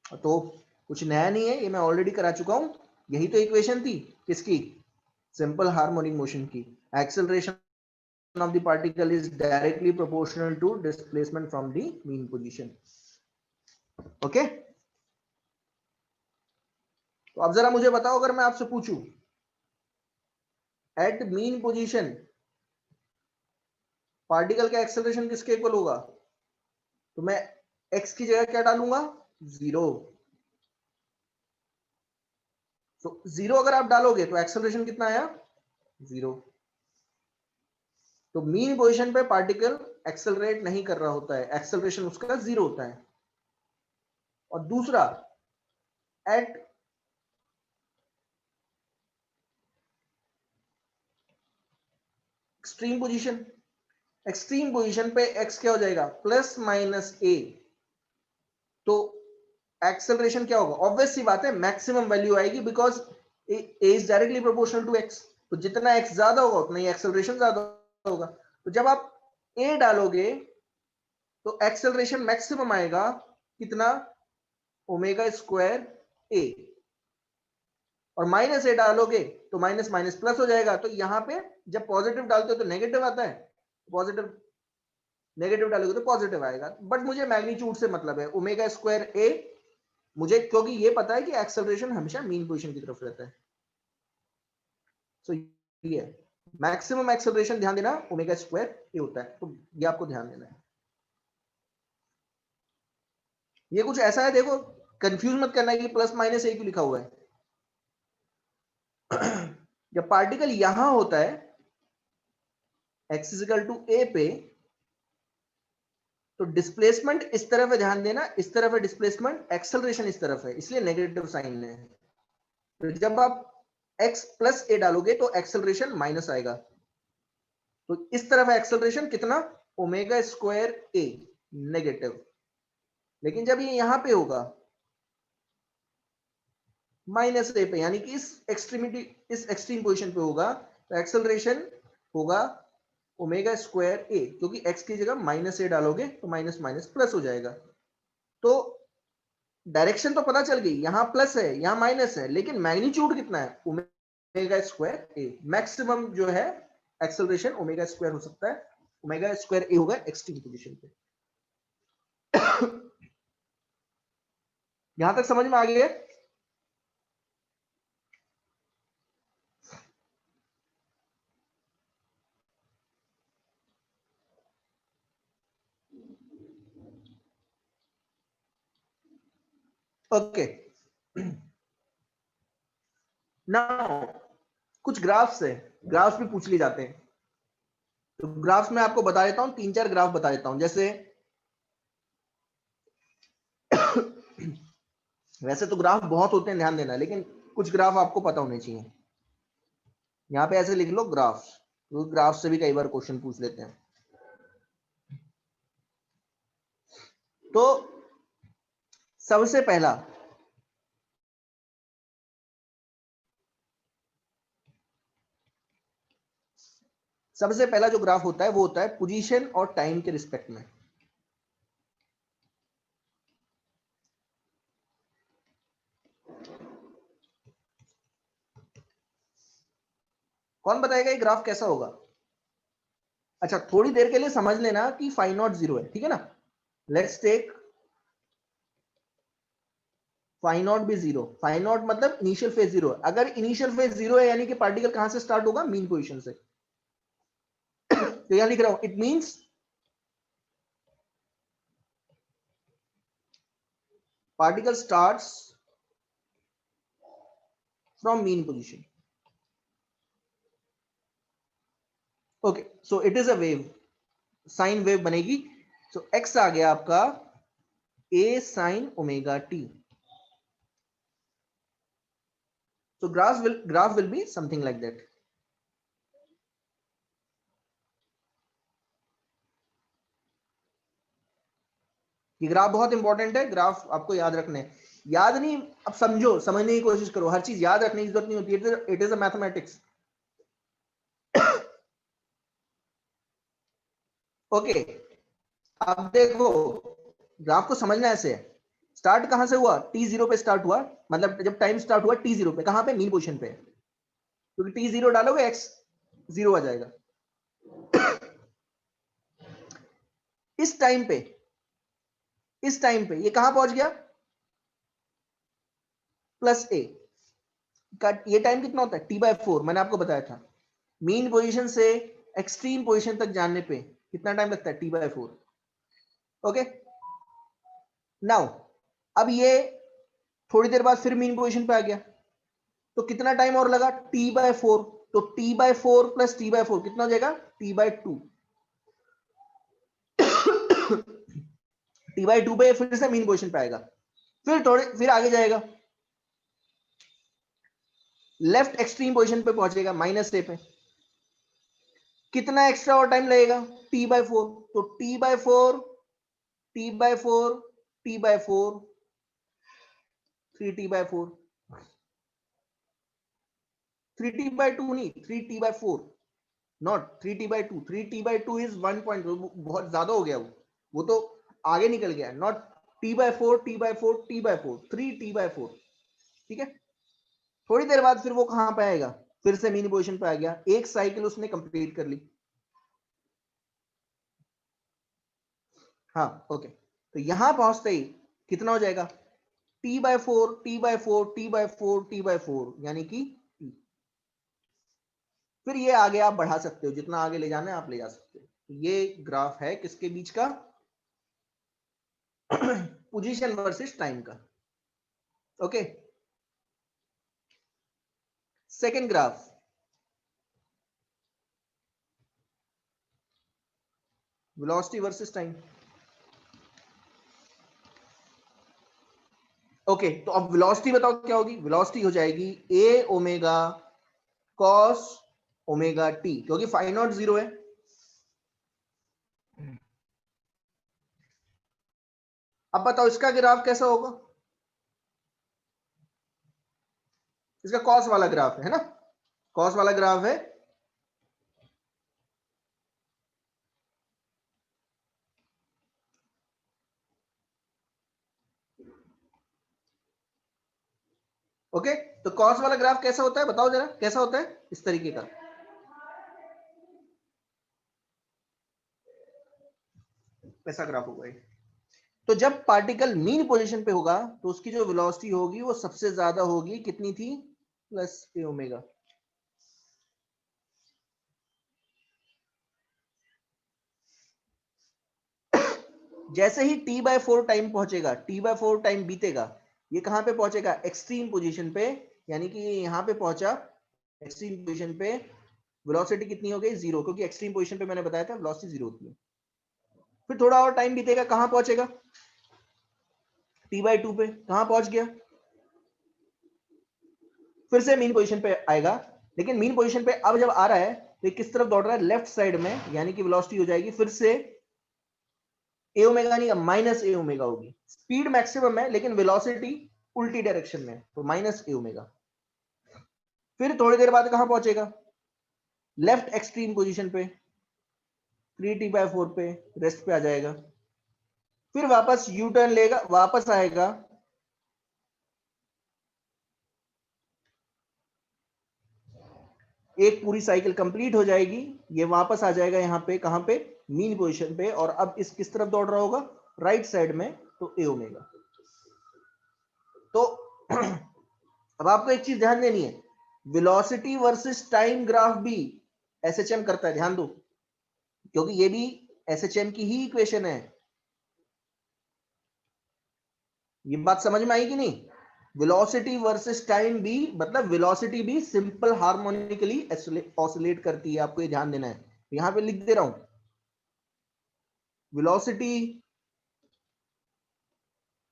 तो कुछ नया नहीं है, ये मैं ऑलरेडी करा चुका हूं, यही तो इक्वेशन थी किसकी, सिंपल हार्मोनिक मोशन की। Acceleration of the particle is directly proportional to displacement from the mean position. Okay? तो अब जरा मुझे बताओ, अगर मैं आपसे पूछूं एट मीन पोजीशन पार्टिकल का एक्सेलरेशन किसके इक्वल होगा? तो मैं x की जगह क्या डालूंगा? 0। तो 0 अगर आप डालोगे तो एक्सेलरेशन कितना आया? 0। तो मीन पोजीशन पे पार्टिकल एक्सेलरेट नहीं कर रहा होता है, एक्सेलरेशन उसका 0 होता है। और दूसरा, at extreme position, extreme position पे x क्या हो जाएगा? Plus minus a। तो एक्सेलरेशन क्या होगा? ऑब्वियस सी बात है, मैक्सिमम वैल्यू आएगी, because a is directly proportional to x। तो जितना x ज्यादा होगा उतना ही एक्सेलरेशन ज्यादा होगा। तो जब आप a डालोगे तो एक्सेलरेशन मैक्सिमम आएगा कितना? Omega square a। और माइनस a डालोगे तो माइनस माइनस प्लस हो जाएगा। तो यहां पे जब पॉजिटिव डालते हो तो नेगेटिव आता है, पॉजिटिव नेगेटिव डालोगे तो पॉजिटिव आएगा। बट मुझे मैग्नीट्यूड से मतलब है, ओमेगा स्क्वायर a मुझे, क्योंकि ये पता है कि एक्सेलरेशन हमेशा मीन पोजीशन की तरफ रहता है। सो ये मैक्सिमम एक्सेलरेशन, ध्यान देना, ओमेगा स्क्वायर a होता है। तो ये आपको ध्यान देना है। ये कुछ ऐसा है, देखो कंफ्यूज मत करना कि प्लस माइनस a क्यों लिखा हुआ है। जब पार्टिकल यहां होता है x इक्वल टू a पे, तो डिस्प्लेसमेंट इस तरफ है, ध्यान देना, इस तरफ है डिस्प्लेसमेंट, एक्सेलरेशन इस तरफ है, इसलिए नेगेटिव साइन है। तो जब आप x प्लस a डालोगे तो एक्सेलरेशन माइनस आएगा। तो इस तरफ एक्सेलरेशन कितना? Omega square a, negative. लेकिन जब ये यहां पे होगा माइनस a पे, यानी कि इस एक्सट्रीमिटी, इस एक्सट्रीम पोजीशन पे होगा, तो एक्सेलरेशन होगा ओमेगा स्क्वायर a, क्योंकि x की जगह माइनस a डालोगे तो माइनस माइनस प्लस हो जाएगा। तो डायरेक्शन तो पता चल गई, यहां प्लस है यहां माइनस है, लेकिन मैग्नीट्यूड कितना है? Omega square a। मैक्सिमम जो है एक्सेलरेशन ओमेगा स्क्वायर हो सकता है, ओमेगा स्क्वायर a होगा एक्सट्रीम पोजीशन पे। यहां तक समझ में आ गया? ओके, नाउ कुछ ग्राफ्स है, ग्राफ्स भी पूछ लिए जाते हैं। तो ग्राफ्स में आपको बता देता हूं, 3-4 ग्राफ बता देता हूं। जैसे वैसे तो ग्राफ बहुत होते हैं, ध्यान देना, लेकिन कुछ ग्राफ आपको पता होने चाहिए। यहां पे ऐसे लिख लो ग्राफ्स, तो ग्राफ से भी कई बार क्वेश्चन पूछ लेते हैं। तो सबसे पहला, जो ग्राफ होता है वो होता है पोजीशन और टाइम के रिस्पेक्ट में। कौन बताएगा ये ग्राफ कैसा होगा? अच्छा, थोड़ी देर के लिए समझ लेना कि फाई नॉट 0 है, ठीक है ना। लेट्स टेक फाई नॉट भी 0। फाई नॉट मतलब इनिशियल फेज 0। अगर इनिशियल फेज 0 है, यानी कि पार्टिकल कहां से स्टार्ट होगा? मीन पोजीशन से। तो यहां लिख रहा हूं, it means particle starts from mean position. Okay, so it is a wave, sine wave बनेगी। so x आ गया आपका a sin omega t। so graph will be something like that। ये ग्राफ बहुत इंपॉर्टेंट है, ग्राफ आपको याद रखने हैं। याद नहीं, अब समझो, समझने की कोशिश करो, हर चीज याद रखने की जरूरत नहीं होती, it is a mathematics. Okay, अब देखो ग्राफ को समझना ऐसे है। स्टार्ट कहां से हुआ? t0 पे स्टार्ट हुआ, मतलब जब टाइम स्टार्ट हुआ t0 पे, कहां पे? मीन पोजीशन पे। क्योंकि t0 डालोगे x 0 आ जाएगा। इस टाइम पे ये कहां पहुंच गया? प्लस a का। ये टाइम कितना होता है? t/4, मैंने आपको बताया था। मीन पोजीशन से एक्सट्रीम पोजीशन तक जाने पे कितना टाइम लगता है, t/4। ओके, नाउ अब ये थोड़ी देर बाद फिर मीन पोजीशन पे आ गया, तो कितना टाइम और लगा, t/4। तो t/4 प्लस t/4 कितना हो जाएगा, t/2। t/2 पे फिर से मीन पोजीशन पे आएगा, फिर आगे जाएगा, लेफ्ट एक्सट्रीम पोजीशन पे पहुंचेगा -a पे। कितना एक्स्ट्रा और टाइम लगेगा, t/4। तो t/4 t/4 t/4 3t/4 3t/2 नहीं, 3t/4 not 3t/2। 3t/2 is 1 point, बहुत ज्यादा हो गया, वो तो आगे निकल गया, not t/4 t/4 t/4 3t/4। ठीक है, थोड़ी देर बाद फिर वो कहां पे आएगा, फिर से मीन पोजीशन पे आ गया, एक साइकिल उसने कंप्लीट कर ली। हाँ ओके, तो यहां पहुंचते ही कितना हो जाएगा, t/4 t/4 t/4 t/4 यानी कि t। फिर ये आगे आप बढ़ा सकते हो, जितना आगे ले जाना है आप ले जा सकते हो। ये ग्राफ है किसके बीच का, पोजीशन वर्सेस टाइम का। Okay, second graph, velocity versus time. Okay, तो अब वेलोसिटी बताओ क्या होगी, वेलोसिटी हो जाएगी a omega cos omega t, क्योंकि फाइ नॉट 0 है। अब बताओ इसका ग्राफ कैसा होगा, इसका कॉस वाला ग्राफ है ना, कॉस वाला ग्राफ है। ओके, तो कॉस वाला ग्राफ कैसा होता है बताओ जरा, कैसा होता है, इस तरीके का। कैसा ग्राफ होगा ये, तो जब पार्टिकल मीन पोजीशन पे होगा तो उसकी जो वेलोसिटी होगी वो सबसे ज्यादा होगी, कितनी थी, प्लस a ओमेगा। जैसे ही t/4 टाइम पहुंचेगा, t/4 टाइम बीतेगा, ये कहां पे पहुंचेगा, एक्सट्रीम पोजीशन पे, यानी कि ये यहां पे पहुंचा एक्सट्रीम पोजीशन पे। वेलोसिटी कितनी हो गई, 0, क्योंकि एक्सट्रीम पोजीशन पे मैंने बताया था वेलोसिटी 0 होती है। फिर थोड़ा और टाइम बीतेगा, कहां पहुंचेगा, t/2 पे, कहां पहुंच गया, फिर से मीन पोजीशन पे आएगा। लेकिन मीन पोजीशन पे अब जब आ रहा है तो किस तरफ दौड़ रहा है, लेफ्ट साइड में, यानी कि वेलोसिटी हो जाएगी फिर से a ओमेगा नहीं, माइनस a ओमेगा होगी। स्पीड मैक्सिमम है लेकिन वेलोसिटी उल्टी डायरेक्शन में, तो माइनस a ओमेगा। फिर थोड़ी देर बाद कहां पहुंचेगा, लेफ्ट एक्सट्रीम पोजीशन पे, 3t/4 पे रेस्ट पे आ जाएगा। फिर वापस यू टर्न लेगा, वापस आएगा, एक पूरी साइकिल कंप्लीट हो जाएगी, ये वापस आ जाएगा यहाँ पे, कहां पे, मीन पोजीशन पे, और अब इस किस तरफ दौड़ रहा होगा, राइट साइड में, तो a ओमेगा। तो अब आपको एक चीज ध्यान देनी है, वेलोसिटी वर्सेस टाइम ग्राफ भी एसएचएम करता है, ध्यान दो, क्योंकि ये भी एसएचएम की ही इक्वेशन है। ये बात समझ में आई कि नहीं, वेलोसिटी वर्सेस टाइम भी, मतलब वेलोसिटी भी सिंपल हार्मोनिकली ऑसिलेट करती है, आपको ये ध्यान देना है। यहां पे लिख दे रहा हूं, velocity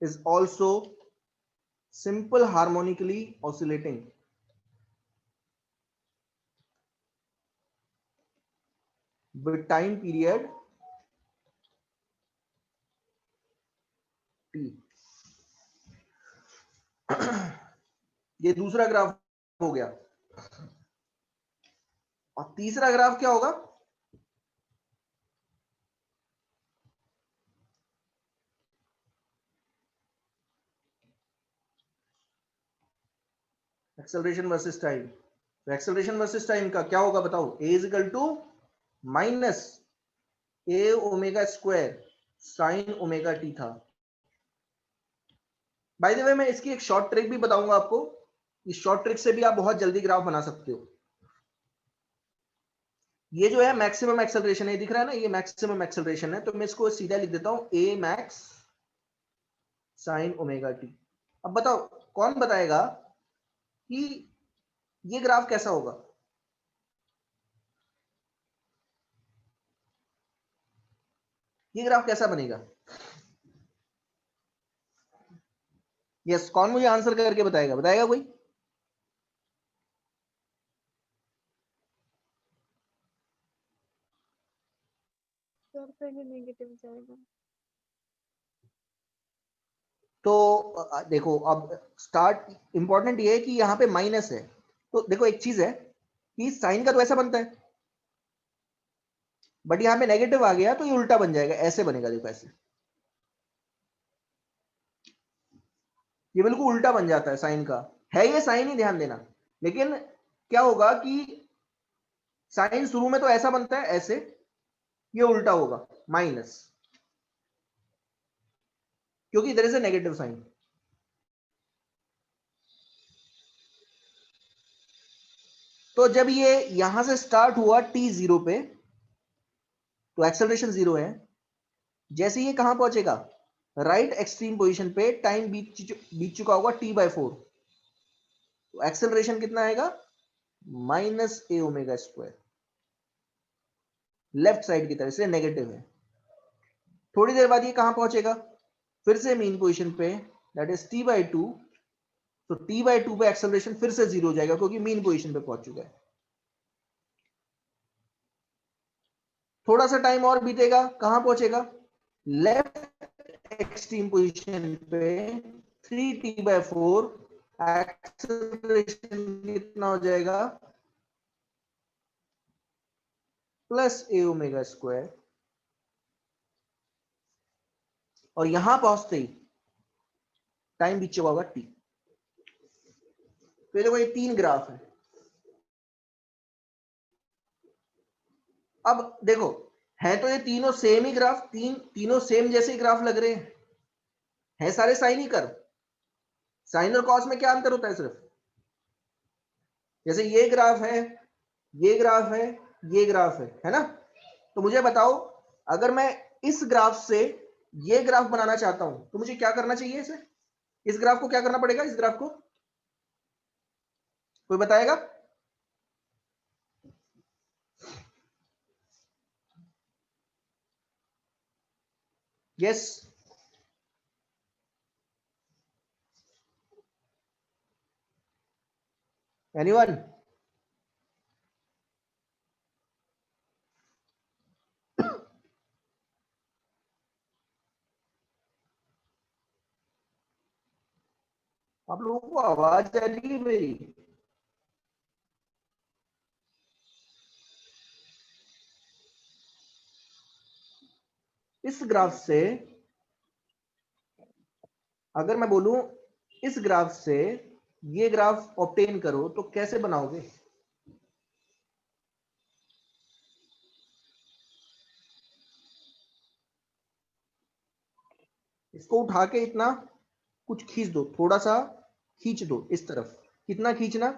is also simple harmonically oscillating with time period t। ये दूसरा ग्राफ हो गया, और तीसरा ग्राफ क्या होगा, एक्सेलरेशन वर्सेस टाइम। तो एक्सेलरेशन वर्सेस टाइम का क्या होगा बताओ, a is equal to minus a omega square sine omega t था। बाय द वे मैं इसकी एक शॉर्ट ट्रिक भी बताऊंगा आपको, इस शॉर्ट ट्रिक से भी आप बहुत जल्दी ग्राफ बना सकते हो। ये जो है मैक्सिमम एक्सेलरेशन है, दिख रहा है ना, ये मैक्सिमम एक्सेलरेशन है, तो मैं इसको सीधा लिख देता हूं ए मैक्स साइन ओमेगा टी। अब बताओ कौन बताएगा कि ये ग्राफ कैसा होगा? ये ग्राफ कैसा बनेगा? यस, कौन मुझे आंसर करके बताएगा? बताएगा कोई? सर पहले नेगेटिव जाएगा। तो देखो अब स्टार्ट, इंपॉर्टेंट ये है कि यहाँ पे माइनस है, तो देखो एक चीज है कि साइन का तो ऐसा बनता है, बट यहाँ पे नेगेटिव आ गया तो ये उल्टा बन जाएगा, ऐसे बनेगा, देखो ऐसे, ये बिल्कुल उल्टा बन जाता है साइन का। है ये साइन ही, ध्यान देना, लेकिन क्या होगा कि साइन शुरू में तो ऐसा बनता है ऐसे, ये उल्टा होगा माइनस, क्योंकि इधर से नेगेटिव साइन। तो जब ये यहां से स्टार्ट हुआ टी जीरो पे, तो एक्सेलरेशन जीरो है, जैसे ये कहां पहुंचेगा? राइट एक्सट्रीम पोजीशन पे, टाइम बीत चुका होगा टी बाय 4, तो एक्सेलरेशन कितना आएगा? Minus a omega square, left side की तरफ से नेगेटिव है। थोड़ी देर बाद ये कहां पहुंचेगा? फिर से मीन पोजीशन पे, दैट इज टी बाय 2, तो टी बाय 2 पे एक्सेलरेशन फिर से जीरो हो जाएगा, क्योंकि मीन पोजीशन पे पहुंच चुका है। थोड़ा सा टाइम और बीतेगा, कहां पहुंचेगा? लेफ्ट एक्सट्रीम पोजीशन पे 3t/4, एक्सेलरेशन कितना हो जाएगा? प्लस ए ओमेगा स्क्वायर, और यहां पहुंचते ही टाइम बीत चुका होगा टी। तो देखो ये तीन ग्राफ है। अब देखो, है तो ये तीनों सेम ही ग्राफ, तीनों सेम जैसे ही ग्राफ लग रहे हैं, है सारे साइन ही कर्व। साइन और कॉस में क्या अंतर होता है? सिर्फ जैसे ये ग्राफ है, ये ग्राफ है, ये ग्राफ है ना? तो मुझे बताओ, अगर मैं इस ग्राफ से ये ग्राफ बनाना चाहता हूं तो मुझे क्या करना चाहिए? इसे, इस ग्राफ को क्या करना पड़ेगा? इस ग्राफ को कोई बताएगा? Yes, anyone? आप लोगों को आवाज आ रही है मेरी? इस ग्राफ से अगर मैं बोलूं इस ग्राफ से ये ग्राफ ऑब्टेन करो, तो कैसे बनाओगे? इसको उठा के इतना कुछ खींच दो, थोड़ा सा खींच दो इस तरफ। कितना खींचना?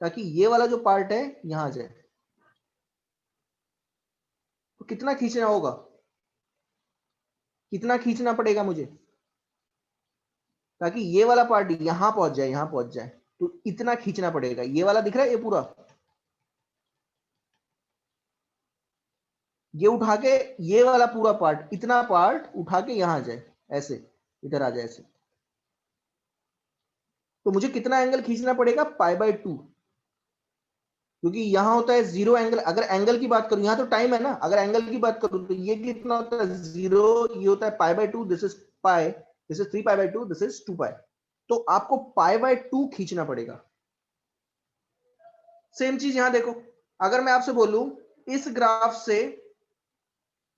ताकि ये वाला जो पार्ट है यहां आ जाए। तो कितना खींचना होगा? कितना खींचना पड़ेगा मुझे ताकि ये वाला पार्ट यहां पहुंच जाए, यहां पहुंच जाए? तो इतना खींचना पड़ेगा। ये वाला दिख रहा है, ये पूरा, ये उठा के, ये वाला पूरा पार्ट, इतना पार्ट उठा के यहां आ जाए, ऐसे इधर आ जाए ऐसे। तो मुझे कितना एंगल खींचना पड़ेगा? π/2, क्योंकि यहां होता है जीरो एंगल। अगर एंगल की बात करूं, यहां तो टाइम है ना, अगर एंगल की बात करूं तो ये कितना होता है? जीरो। ये होता है π/2, this is pi, this is 3π/2, this is 2π। तो आपको π/2 खींचना पड़ेगा। सेम चीज यहां देखो, अगर मैं आपसे बोलूं इस ग्राफ से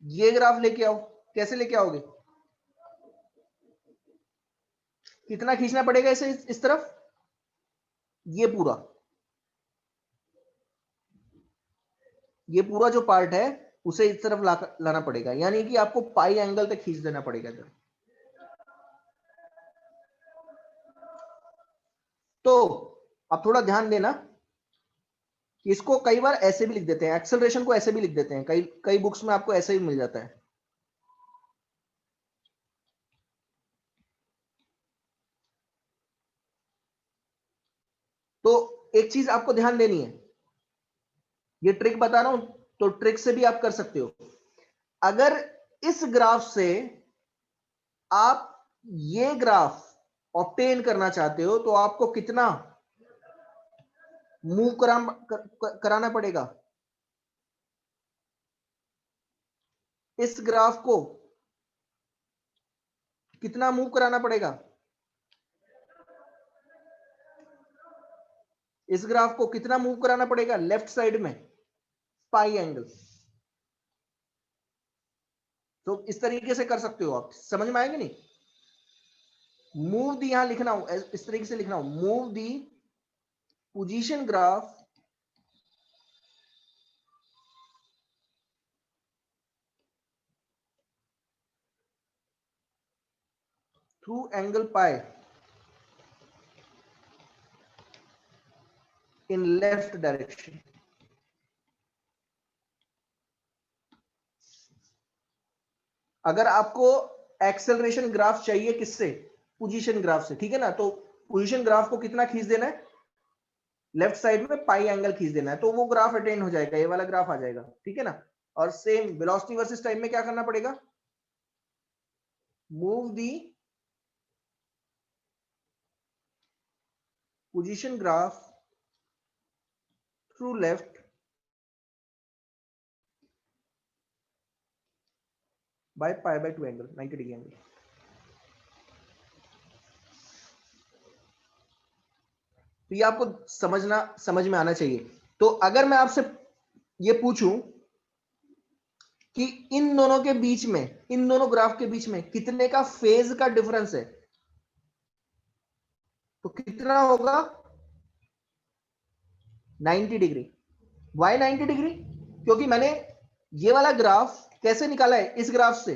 ये ग्राफ लेके आओ, कैसे लेके आओगे? कितना खींचना पड़ेगा इसे इस तरफ? ये पूरा जो पार्ट है उसे इस तरफ लाना पड़ेगा, यानी कि आपको पाई एंगल तक खींच देना पड़ेगा इधर। तो अब थोड़ा ध्यान देना, इसको कई बार ऐसे भी लिख देते हैं, एक्सेलरेशन को ऐसे भी लिख देते हैं, कई कई बुक्स में आपको ऐसे भी मिल जाता है। तो एक चीज आपको ध्यान देनी है, ये ट्रिक बता रहा हूं तो ट्रिक से भी आप कर सकते हो। अगर इस ग्राफ से आप ये ग्राफ ऑब्टेन करना चाहते हो तो आपको कितना मूव कराना पड़ेगा? इस ग्राफ को कितना मूव कराना पड़ेगा? इस ग्राफ को कितना मूव कराना पड़ेगा लेफ्ट साइड में? पाई एंगल। तो इस तरीके से कर सकते हो आप, समझ में आएंगे नहीं? मूव दी, यहां लिखना हो इस तरीके से लिखना हो, move the position graph through angle pi in left direction. अगर आपको एक्सेलरेशन ग्राफ चाहिए किससे? पोजीशन ग्राफ से, ठीक है ना? तो पोजीशन ग्राफ को कितना खींच देना है? लेफ्ट साइड में पाई एंगल खींच देना है, तो वो ग्राफ अटेन हो जाएगा, ये वाला ग्राफ आ जाएगा, ठीक है ना? और सेम वेलोसिटी वर्सेस टाइम में क्या करना पड़ेगा? Move the position graph through left by pi by 2 angle, 90 degree angle. तो ये आपको समझ में आना चाहिए। तो अगर मैं आपसे ये पूछूं कि इन दोनों के बीच में, इन दोनों ग्राफ के बीच में कितने का फेज का डिफरेंस है, तो कितना होगा? 90 डिग्री। Y 90 degree? क्योंकि मैंने ये वाला ग्राफ कैसे निकाला है? इस ग्राफ से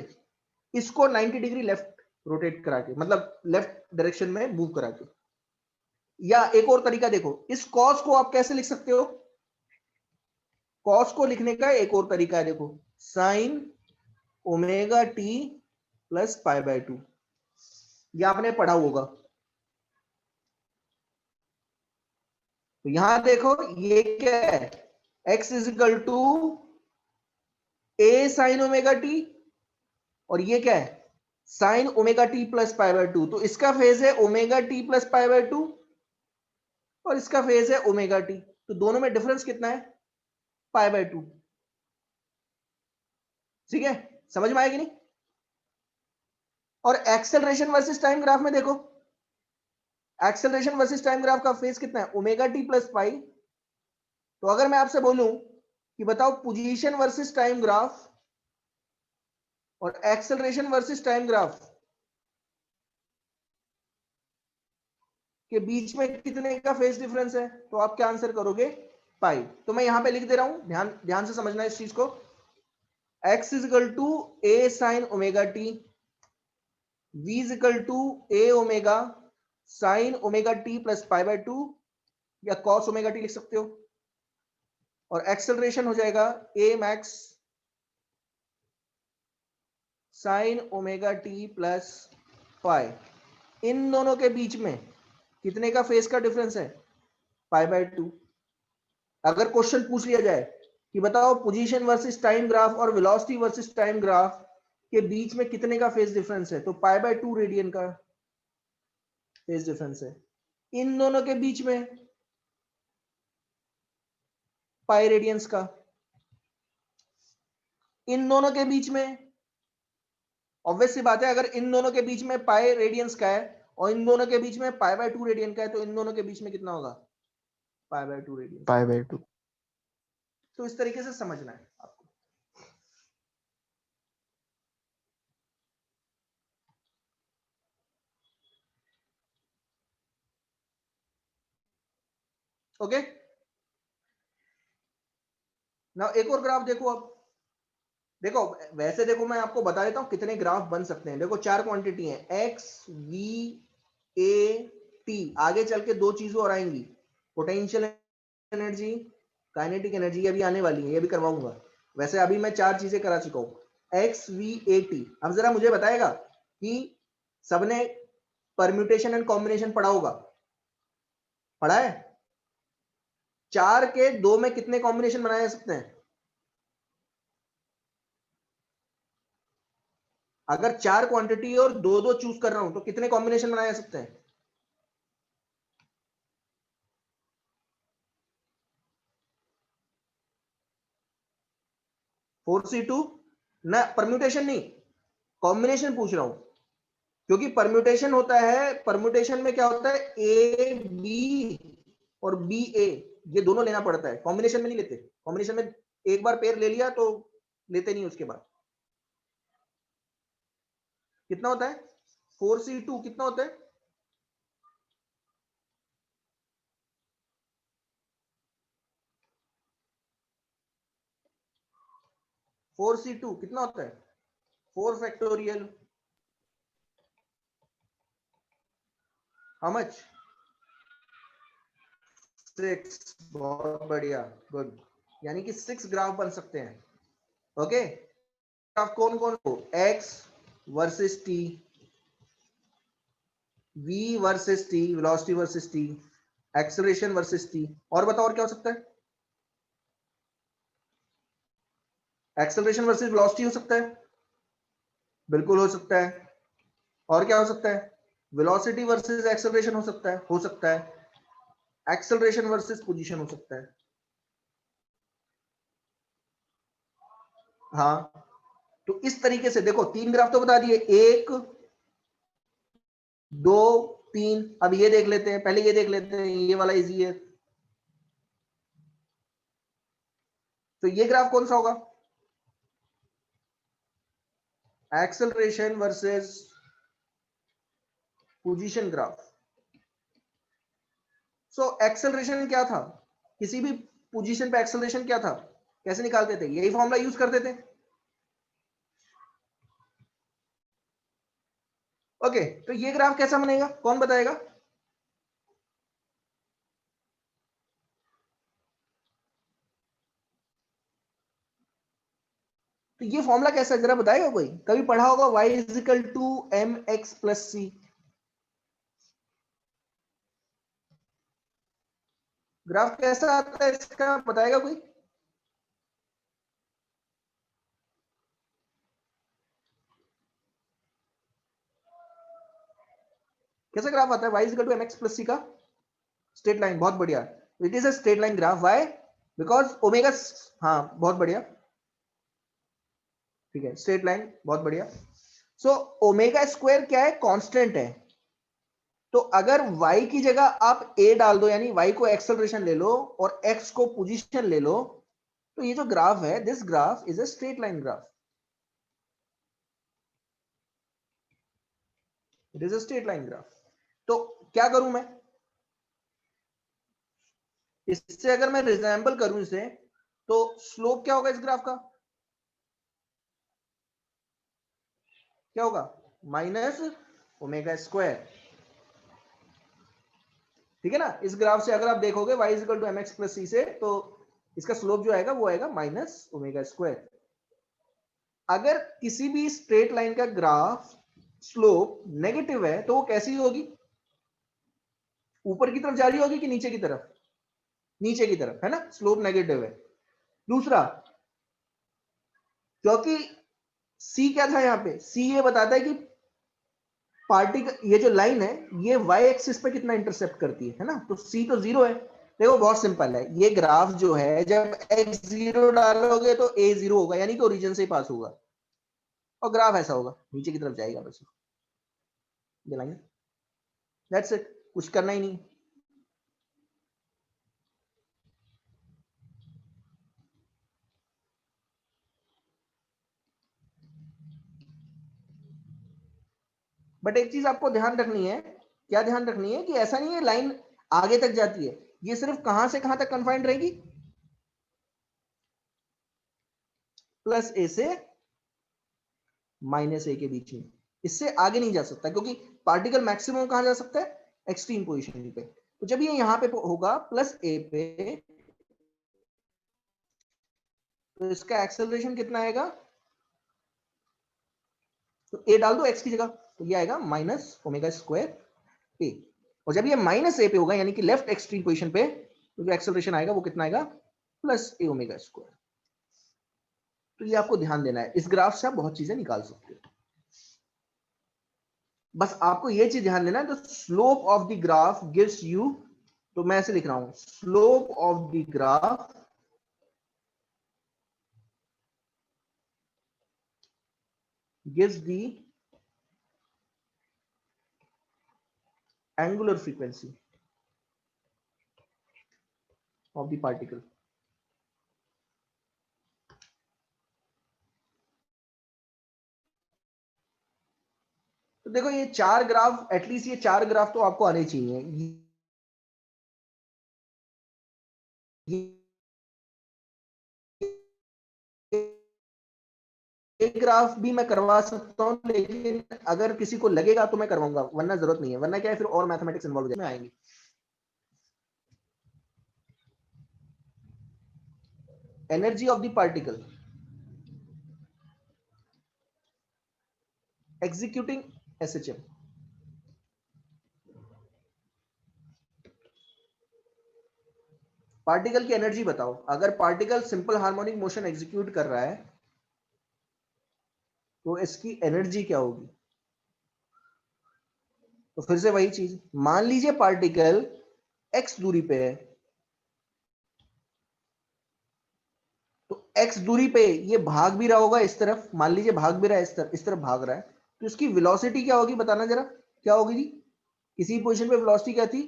इसको 90 डिग्री लेफ्ट रोटेट करा के, मतलब लेफ्ट डायरेक्शन में मूव करा के। या एक और तरीका देखो, इस कॉस को आप कैसे लिख सकते हो? कॉस को लिखने का एक और तरीका है, देखो, sine omega t plus pi by 2। ये आपने पढ़ा होगा। तो यहां देखो, ये क्या है? x is equal to a sine omega t, और ये क्या है? Sine omega t plus pi by 2। तो इसका फेज है omega t plus pi by 2 और इसका फेज है ओमेगा टी। तो दोनों में डिफरेंस कितना है? पाई बाय 2। ठीक है, समझ में आएगी नहीं? और एक्सेलरेशन वर्सेस टाइम ग्राफ में देखो, एक्सेलरेशन वर्सेस टाइम ग्राफ का फेज कितना है? ओमेगा टी प्लस पाई। तो अगर मैं आपसे बोलूं कि बताओ पोजीशन वर्सेस टाइम ग्राफ और एक्सेलरेशन वर्सेस टाइम ग्राफ के बीच में कितने का फेज डिफरेंस है, तो आप क्या आंसर करोगे? पाई। तो मैं यहां पे लिख दे रहा हूं, ध्यान से समझना इस चीज को। x is equal to a sine omega t, v is equal to a omega sine omega t plus pi by 2 या कॉस ओमेगा टी लिख सकते हो। और एक्सेलरेशन हो जाएगा a max sine omega t plus pi. इन दोनों के बीच में कितने का फेज का डिफरेंस है? पाई बाय 2। अगर क्वेश्चन पूछ लिया जाए कि बताओ पोजीशन वर्सेस टाइम ग्राफ और वेलोसिटी वर्सेस टाइम ग्राफ के बीच में कितने का फेज डिफरेंस है, तो पाई बाय 2 रेडियन का फेज डिफरेंस है। इन दोनों के बीच में पाई रेडियंस का। इन दोनों के बीच में ऑब्वियस सी बात है, अगर इन दोनों के बीच में पाई रेडियंस का है और इन दोनों के बीच में पाई बाय 2 रेडियन का है, तो इन दोनों के बीच में कितना होगा? पाई बाय 2 रेडियन। Pi by 2। तो इस तरीके से समझना है आपको। ओके, ना एक और ग्राफ देखो। अब देखो, वैसे देखो मैं आपको बता देता हूं कितने ग्राफ बन सकते हैं। देखो 4 क्वांटिटी हैं, x v a t। आगे चल के 2 चीजें और आएंगी, पोटेंशियल एनर्जी काइनेटिक एनर्जी ये अभी आने वाली है, ये भी करवाऊंगा। वैसे अभी मैं 4 चीजें करा चुका हूं। X V A T. अब जरा मुझे बताएगा कि सबने परम्यूटेशन एंड कॉम्बिनेशन पढ़ा होगा, पढ़ा है? 4 के 2 में कितने कॉम्बिनेशन बनाए जा सकते हैं? अगर 4 क्वांटिटी और 2 चूज कर रहा हूं तो कितने कॉम्बिनेशन बनाए जा सकते हैं? फोर सी टू ना, परम्यूटेशन नहीं, कॉम्बिनेशन पूछ रहा हूं। क्योंकि परम्यूटेशन होता है, परम्यूटेशन में क्या होता है, ए बी और बी ए, ये दोनों लेना पड़ता है, कॉम्बिनेशन में नहीं लेते। कॉम्बिनेशन में एक बार पेयर ले लिया तो लेते नहीं उसके बाद। कितना होता है 4C2 कितना होता है? फोर सी टू कितना होता है? 4 फैक्टोरियल, हाउ मच? 6। बहुत बढ़िया, गुड। यानी कि 6 ग्राफ बन सकते हैं। ओके, ग्राफ कौन कौन को? X versus T, v versus T, velocity versus T, acceleration versus T. और बताओ और क्या हो सकता है? एक्सेलरेशन वर्सेस वेलोसिटी हो सकता है, बिल्कुल हो सकता है। और क्या हो सकता है? वेलोसिटी वर्सेस एक्सेलरेशन हो सकता है, हो सकता है। एक्सेलरेशन वर्सेस पोजीशन हो सकता है। हाँ, तो इस तरीके से देखो 3 ग्राफ तो बता दिए, 1 2 3। अब ये देख लेते हैं, पहले ये देख लेते हैं, ये वाला इजी है। तो ये ग्राफ कौन सा होगा? Acceleration versus position graph. So acceleration क्या था? किसी भी पोजीशन पे एक्सेलरेशन क्या था? कैसे निकालते थे? यही फॉर्मूला यूज करते थे। ओके, तो ये ग्राफ कैसा बनेगा, कौन बताएगा? तो ये फॉर्मूला कैसा है जरा बताएगा कोई? कभी पढ़ा होगा y is equal to m x plus c. Graph कैसा आता है इसका, बताएगा कोई? कैसा ग्राफ आता है y is equal to m x plus c का? स्ट्रेट लाइन, बहुत बढ़िया। It is a straight line graph. Why? Because omega, हाँ बहुत बढ़िया, ठीक है, स्ट्रेट लाइन, बहुत बढ़िया। सो ओमेगा स्क्वायर क्या है? कांस्टेंट है। तो अगर y की जगह आप a डाल दो, यानी y को एक्सेलरेशन ले लो और x को पोजीशन ले लो, तो ये जो ग्राफ है, this graph is a straight line graph. It is a straight line graph. तो क्या करूं मैं इससे? अगर मैं रिजेंबल करूं इसे, तो स्लोप क्या होगा इस ग्राफ का? क्या होगा? Minus omega square. ठीक है ना? इस ग्राफ से अगर आप देखोगे y equal to mx plus c से, तो इसका स्लोप जो आएगा वो आएगा माइनस ओमेगा स्क्वायर। अगर किसी भी स्ट्रेट लाइन का ग्राफ स्लोप नेगेटिव है तो वो कैसी होगी? ऊपर की तरफ जा रही होगी कि नीचे की तरफ? नीचे की तरफ, है ना? स्लोप नेगेटिव है। दूसरा, क्योंकि c क्या था यहां पे? c ये बताता है कि पार्टिकल, ये जो लाइन है ये y एक्सिस पे कितना इंटरसेप्ट करती है ना? तो c तो 0 है। देखो बहुत सिंपल है, ये ग्राफ जो है जब x 0 डालोगे तो a 0 होगा, यानी कि ओरिजिन से ही पास होगा, और ग्राफ ऐसा होगा, नीचे की तरफ जाएगा बस। ये लाइन, दैट्स इट, कुछ करना ही नहीं। बट एक चीज आपको ध्यान रखनी है, क्या ध्यान रखनी है? कि ऐसा नहीं है लाइन आगे तक जाती है, ये सिर्फ कहां से कहां तक कन्फाइंड रहेगी? प्लस ए से माइनस ए के बीच में, इससे आगे नहीं जा सकता, क्योंकि पार्टिकल मैक्सिमम कहां जा सकता है? एक्सट्रीम पोजीशन पे। तो जब ये यहां पे होगा प्लस ए पे, तो इसका एक्सेलरेशन कितना आएगा, तो ए डाल दो एक्स की जगह, तो ये आएगा माइनस ओमेगा स्क्वायर ए। और जब ये माइनस ए पे होगा यानी कि लेफ्ट एक्सट्रीम पोजीशन पे, तो जो एक्सेलरेशन आएगा वो कितना आएगा, प्लस ए ओमेगा स्क्वायर। तो ये आपको ध्यान देना है, इस ग्राफ से आप बहुत चीजें निकाल सकते हो। बस आपको ये चीज ध्यान देना है, the slope of the graph gives you, तो मैं ऐसे लिख रहा हूं, slope of the graph gives the angular frequency of the particle। तो देखो ये चार ग्राफ, एटलीस्ट ये चार ग्राफ तो आपको आने चाहिए। एक ग्राफ भी मैं करवा सकता हूं, लेकिन अगर किसी को लगेगा तो मैं करवाऊंगा, वरना जरूरत नहीं है। वरना क्या है, फिर और मैथमेटिक्स इन्वॉल्व हो जाएंगे। Energy of the particle executing SHM. Particle की एनर्जी बताओ, अगर particle simple harmonic motion execute कर रहा है तो इसकी एनर्जी क्या होगी। तो फिर से वही चीज, मान लीजिए पार्टिकल x दूरी पे है, तो x दूरी पे ये भाग भी रहा होगा इस तरफ, मान लीजिए भाग भी रहा है इस तरफ भाग रहा है, तो इसकी वेलोसिटी क्या होगी, बताना जरा क्या होगी जी। किसी पोजीशन पे वेलोसिटी क्या थी,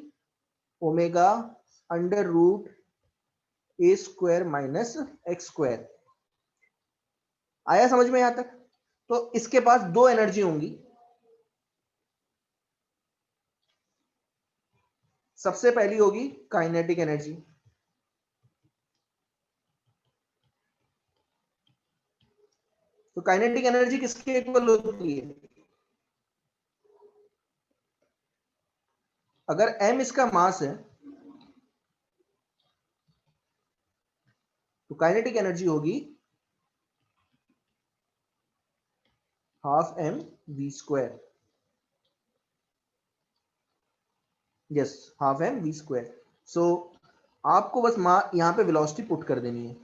omega under root a square minus x square. आया समझ में यहां तक। तो इसके पास दो एनर्जी होंगी, सबसे पहली होगी काइनेटिक एनर्जी। तो काइनेटिक एनर्जी किसके इक्वल होती है, अगर m इसका मास है तो काइनेटिक एनर्जी होगी half m v square. Yes, half m v square. So आपको बस यहां पे वेलोसिटी पुट कर देनी है।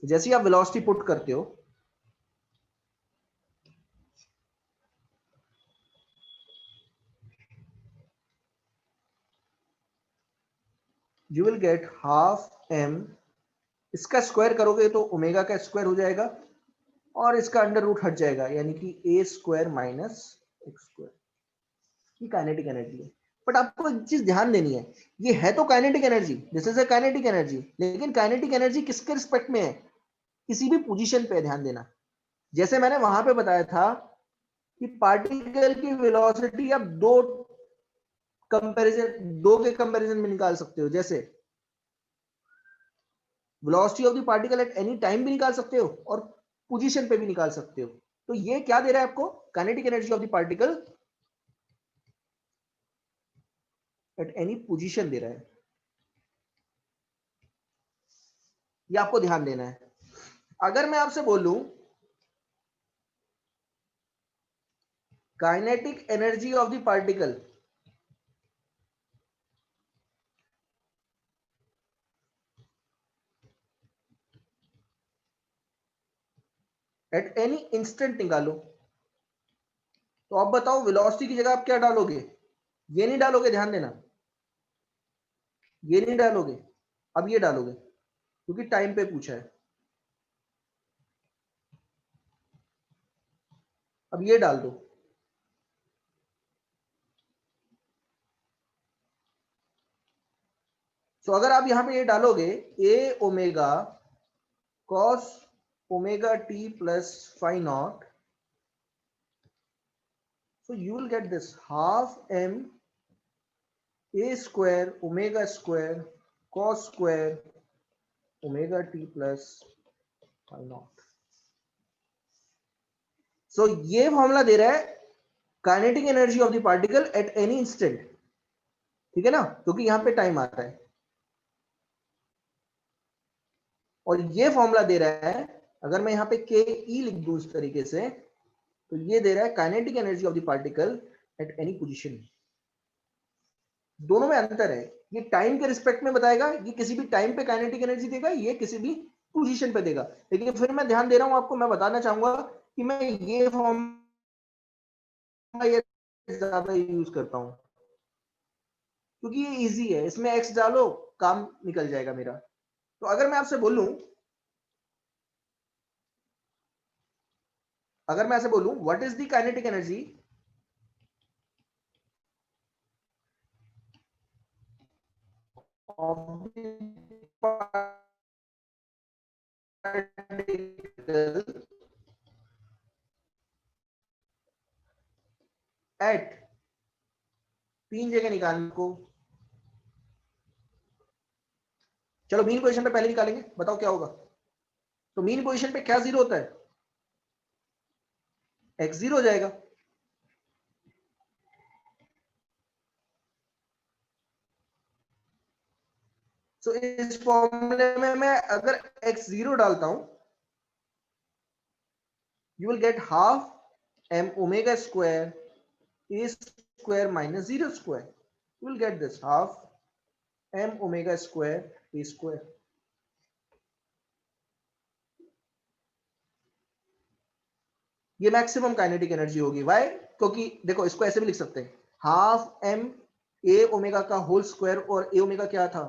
जैसे ही आप वेलोसिटी पुट करते हो, you will get half m, इसका स्क्वायर करोगे तो ओमेगा का स्क्वायर हो जाएगा और इसका अंडर रूट हट जाएगा, यानी कि ए स्क्वायर माइनस एक्स स्क्वायर। ये काइनेटिक एनर्जी है। बट आपको एक चीज ध्यान देनी है, ये है तो kinetic energy, this is a kinetic energy, लेकिन काइनेटिक एनर्जी किसके रिस्पेक्ट में है, किसी भी पोजीशन पे ध्यान देना। जैसे मैंने वहां पे बताया था कि पार्टिकल की वेलोसिटी आप दो के कंपैरिजन में निकाल सकते हो। जैसे velocity of the particle at any time भी निकाल सकते हो और पोजीशन पे भी निकाल सकते हो। तो ये क्या दे रहा है आपको, kinetic energy of the particle at any position दे रहा है। ये आपको ध्यान देना है। अगर मैं आपसे बोलूं kinetic energy of the particle at any instant निकालो, तो आप बताओ वेलोसिटी की जगह आप क्या डालोगे, ये नहीं डालोगे, ध्यान देना, ये नहीं डालोगे, अब ये डालोगे क्योंकि टाइम पे पूछा है। अब ये डाल दो, तो अगर आप यहां पे ये डालोगे A omega cos omega t plus phi naught, so you will get this half m a square omega square cos square omega t plus phi naught। so ये फॉर्मूला दे रहा है kinetic energy of the particle at any instant, ठीक है ना, क्योंकि यहां पे time आता है। और ये फॉर्मूला दे रहा है अगर मैं यहाँ पे के ई लिख दूं इस तरीके से, तो ये दे रहा है kinetic energy of the particle at any position. दोनों में अंतर है, ये टाइम के रिस्पेक्ट में बताएगा, ये किसी भी टाइम पे काइनेटिक एनर्जी देगा, ये किसी भी पोजीशन पे देगा। लेकिन फिर मैं ध्यान दे रहा हूं आपको, मैं बताना चाहूंगा कि मैं ये फॉर्म ज्यादा यूज करता हूं क्योंकि ये इजी है, इसमें एक्स डालो काम निकल जाएगा मेरा। तो अगर मैं आपसे बोलूं, what is the kinetic energy of at, तीन जगह निकालने को, चलो मीन पोजीशन पे पहले निकालेंगे, बताओ क्या होगा। तो मीन पोजीशन पे क्या जीरो होता है, एक्स जीरो हो जाएगा। तो इस फॉर्मूले में मैं अगर एक्स जीरो डालता हूं, you will get half m omega square A square minus zero square, you will get this half m omega square A square. ये मैक्सिमम काइनेटिक एनर्जी होगी। व्हाई? क्योंकि देखो इसको ऐसे भी लिख सकते हैं, हाफ एम ए ओमेगा का होल स्क्वायर, और ए ओमेगा क्या था,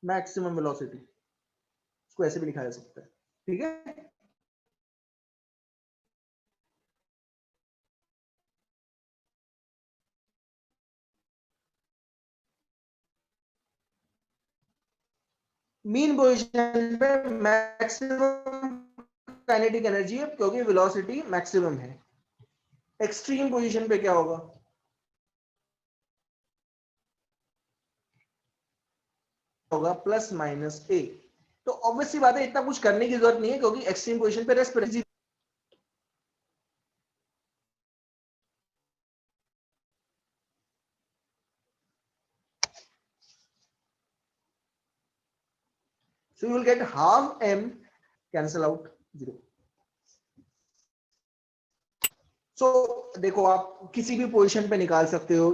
मैक्सिमम वेलोसिटी, इसको ऐसे भी लिखा जा सकता है। ठीक है, मीन पोजीशन पे मैक्सिमम काइनेटिक एनर्जी है क्योंकि वेलोसिटी मैक्सिमम है। एक्सट्रीम पोजीशन पे क्या होगा, होगा प्लस माइनस ए। तो ऑब्वियस सी बात है, इतना कुछ करने की जरूरत नहीं है क्योंकि एक्सट्रीम पोजीशन पे respiratory. So you will get half m, cancel out zero. So देखो आप किसी भी पोजीशन पे निकाल सकते हो,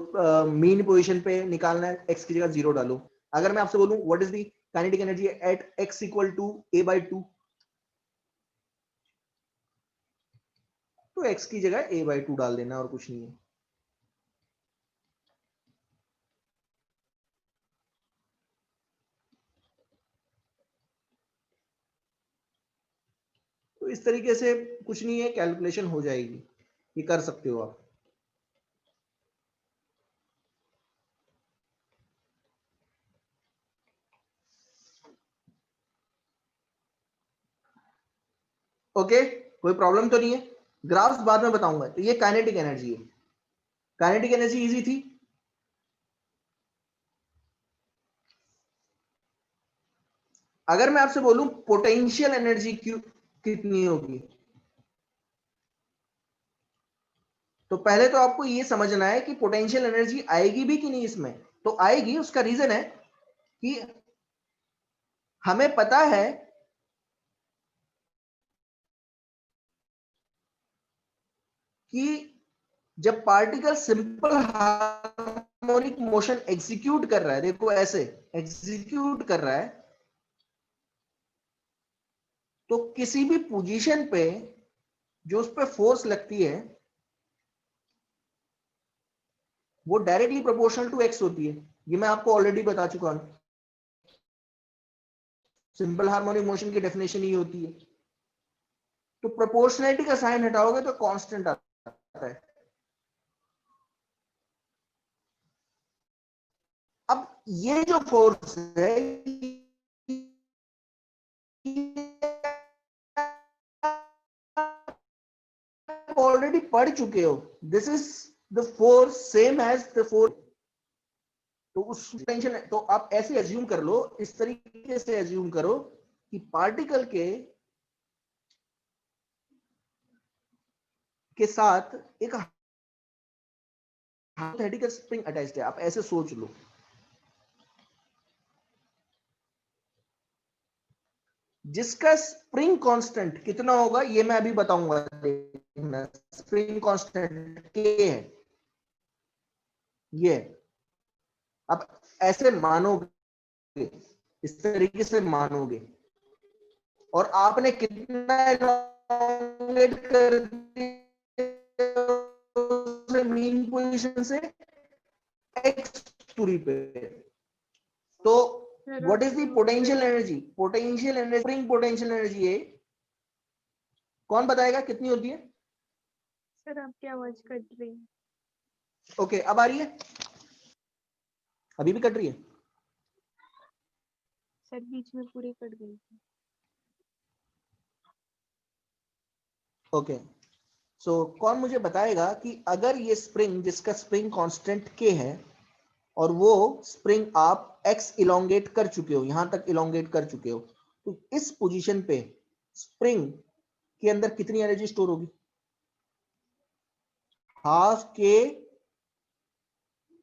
मीन पोजीशन पे निकालना है, एक्स की जगह जीरो डालो। अगर मैं आपसे बोलूं what is the kinetic energy at x equal to a by two, तो एक्स की जगह ए बाई टू डाल देना और कुछ नहीं है। तो इस तरीके से कुछ नहीं है, कैलकुलेशन हो जाएगी, ये कर सकते हो आप। ओके, कोई प्रॉब्लम तो नहीं है। ग्राफ्स बाद में बताऊंगा। तो ये काइनेटिक एनर्जी है, काइनेटिक एनर्जी इजी थी। अगर मैं आपसे बोलूं पोटेंशियल एनर्जी कितनी होगी, तो पहले तो आपको ये समझना है कि पोटेंशियल एनर्जी आएगी भी कि नहीं इसमें। तो आएगी, उसका रीजन है कि हमें पता है कि जब particle simple harmonic motion execute कर रहा है, देखो ऐसे एग्जीक्यूट कर रहा है, तो किसी भी पोजीशन पे जो उस पर फोर्स लगती है वो डायरेक्टली प्रोपोर्शनल टू एक्स होती है। ये मैं आपको ऑलरेडी बता चुका हूं, सिंपल हार्मोनिक मोशन की डेफिनेशन ही होती है। तो प्रोपोर्शनैलिटी का साइन हटाओगे तो कांस्टेंट आता है। अब ये जो फोर्स है ऑलरेडी पढ़ चुके हो, this is the force same as the force. तो उस टेंशन, तो आप ऐसे एज्यूम कर लो, इस तरीके से एज्यूम करो कि पार्टिकल के साथ एक हाइपोथेटिकल स्प्रिंग अटैच्ड है, आप ऐसे सोच लो। जिसका स्प्रिंग कांस्टेंट कितना होगा ये मैं अभी बताऊंगा। देखना, स्प्रिंग कांस्टेंट के है ये। अब ऐसे मानोगे, इस तरीके से मानोगे, और आपने कितना elongate कर दिया मीन पोजीशन से एक्स दूरी पे, तो सर व्हाट इज आपकी द वो potential energy? Potential energy, spring potential energy है, कौन बताएगा कितनी होती है? सर आपकी आवाज कट रही है। ओके, अब आ रही है? अभी भी कट रही है? सर बीच में पूरी कट गई थी। ओके, सो कौन मुझे बताएगा कि अगर ये स्प्रिंग जिसका स्प्रिंग कांस्टेंट के है और वो स्प्रिंग आप एक्स इलोंगेट कर चुके हो, यहां तक इलोंगेट कर चुके हो, तो इस पोजीशन पे स्प्रिंग के अंदर कितनी एनर्जी स्टोर होगी? हाफ के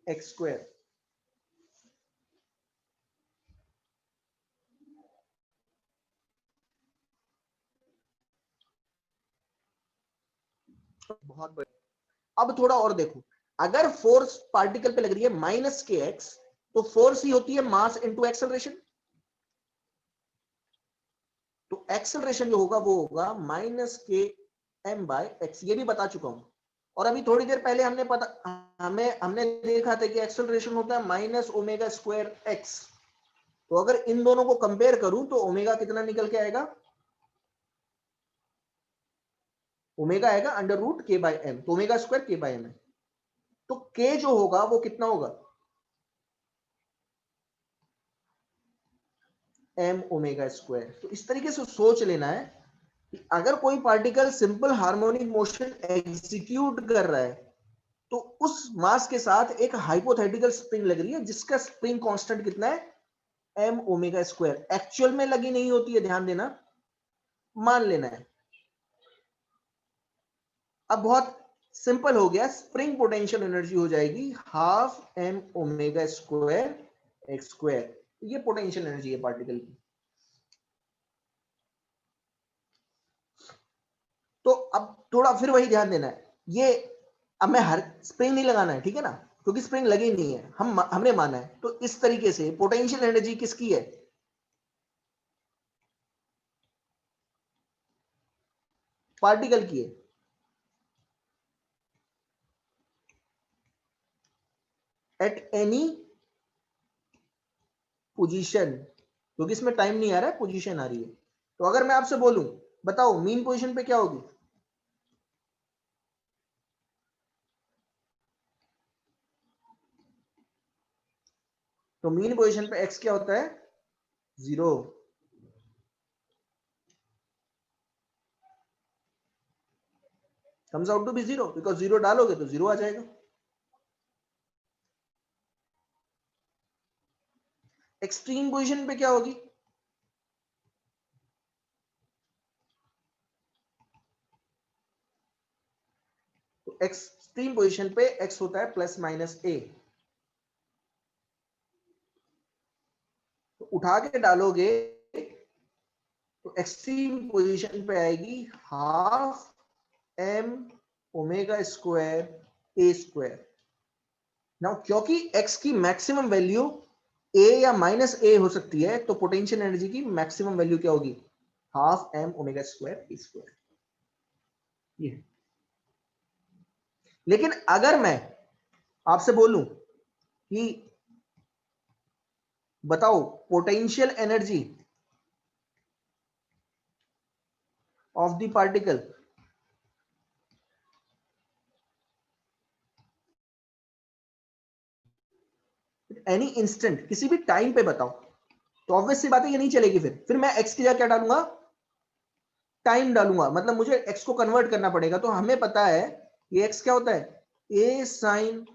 एक्स स्क्वायर। बहुत बढ़िया। अब थोड़ा और देखो, अगर फोर्स पार्टिकल पे लग रही है माइनस के एक्स, तो फोर्स ही होती है मास इंटू एक्सेलरेशन। तो एक्सेलरेशन जो होगा वो होगा माइनस के एम बाय एक्स, ये भी बता चुका हूं। और अभी थोड़ी देर पहले हमने देखा था कि एक्सेलरेशन होता है माइनस ओमेगा स्क्वायर एक्स। तो अगर इन दोनों को कंपेयर करूं तो ओमेगा कितना निकल के आएगा? ओमेगा आएगा under root k by m, तो omega square k by m है। तो के जो होगा वो कितना होगा? M omega square. तो इस तरीके से सोच लेना है कि अगर कोई particle simple harmonic motion execute कर रहा है, तो उस मास के साथ एक हाइपोथेटिकल स्प्रिंग लग रही है जिसका स्प्रिंग कांस्टेंट कितना है? M omega square. एक्चुअल में लगी नहीं होती है, ध्यान देना, मान लेना है। अब बहुत सिंपल हो गया, स्प्रिंग पोटेंशियल एनर्जी हो जाएगी half m omega square x square. ये पोटेंशियल एनर्जी है पार्टिकल की। तो अब थोड़ा फिर वही ध्यान देना है, ये अब मैं हर स्प्रिंग नहीं लगाना है, ठीक है ना, क्योंकि स्प्रिंग लगी नहीं है, हमने माना है। तो इस तरीके से पोटेंशियल एनर्जी किसकी है? पार्टिकल की है। एट एनी पोजीशन, क्योंकि इसमें टाइम नहीं आ रहा है, पोजीशन आ रही है। तो अगर मैं आपसे बोलूं, बताओ मीन पोजीशन पे क्या होगी? तो मीन पोजीशन पे एक्स क्या होता है? 0। Comes out to be 0, because 0 डालोगे तो 0 आ जाएगा। एक्सट्रीम पोजीशन पे क्या होगी? तो एक्सट्रीम पोजीशन पे एक्स होता है प्लस माइनस ए। तो उठा के डालोगे तो एक्सट्रीम पोजीशन पे आएगी हाफ एम ओमेगा स्क्वायर ए स्क्वायर। नाउ क्योंकि एक्स की मैक्सिमम वैल्यू ए या माइनस ए हो सकती है, तो पोटेंशियल एनर्जी की मैक्सिमम वैल्यू क्या होगी? हाफ एम ओमेगा स्क्वायर ए स्क्वायर। ये, लेकिन अगर मैं आपसे बोलूं कि बताओ potential energy of the particle any instant, किसी भी टाइम पे बताओ, तो ऑब्वियस सी बात है ये नहीं चलेगी। फिर मैं एक्स की जगह क्या डालूंगा? टाइम डालूंगा। मतलब मुझे एक्स को कन्वर्ट करना पड़ेगा। तो हमें पता है ये एक्स क्या होता है? A sine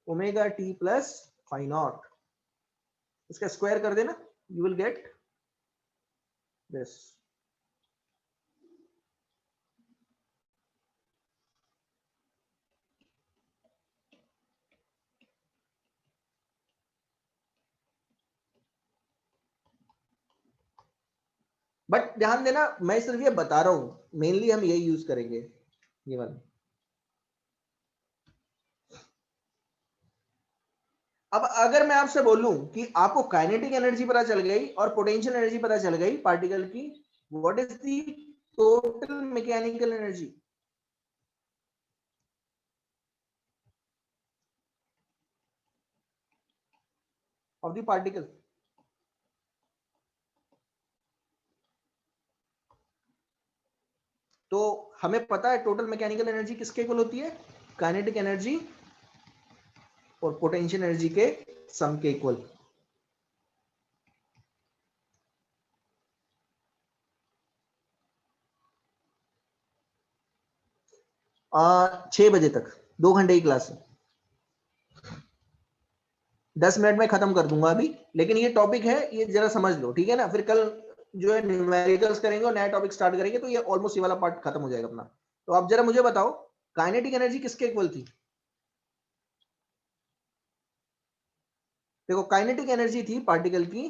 omega t plus phi naught. इसका स्क्वायर कर देना, you will get this. But ध्यान देना, मैं सिर्फ ये बता रहा हूं, मेनली हम यही यूज करेंगे, ये वाला। अब अगर मैं आपसे बोलूं कि आपको काइनेटिक एनर्जी पता चल गई और पोटेंशियल एनर्जी पता चल गई पार्टिकल की, what is the total mechanical energy of the particle? तो हमें पता है टोटल मैकेनिकल एनर्जी किसके इक्वल होती है? काइनेटिक एनर्जी और पोटेंशियल एनर्जी के सम के इक्वल। आ, 6 बजे तक 2 घंटे की क्लास है, 10 मिनट में खत्म कर दूंगा अभी, लेकिन ये टॉपिक है, ये जरा समझ लो, ठीक है ना? फिर कल जो है न्यूमेरिकल्स करेंगे और नया टॉपिक स्टार्ट करेंगे, तो ये ऑलमोस्ट ये वाला पार्ट खत्म हो जाएगा अपना। तो आप जरा मुझे बताओ, काइनेटिक एनर्जी किसके इक्वल थी? देखो, काइनेटिक एनर्जी थी पार्टिकल की,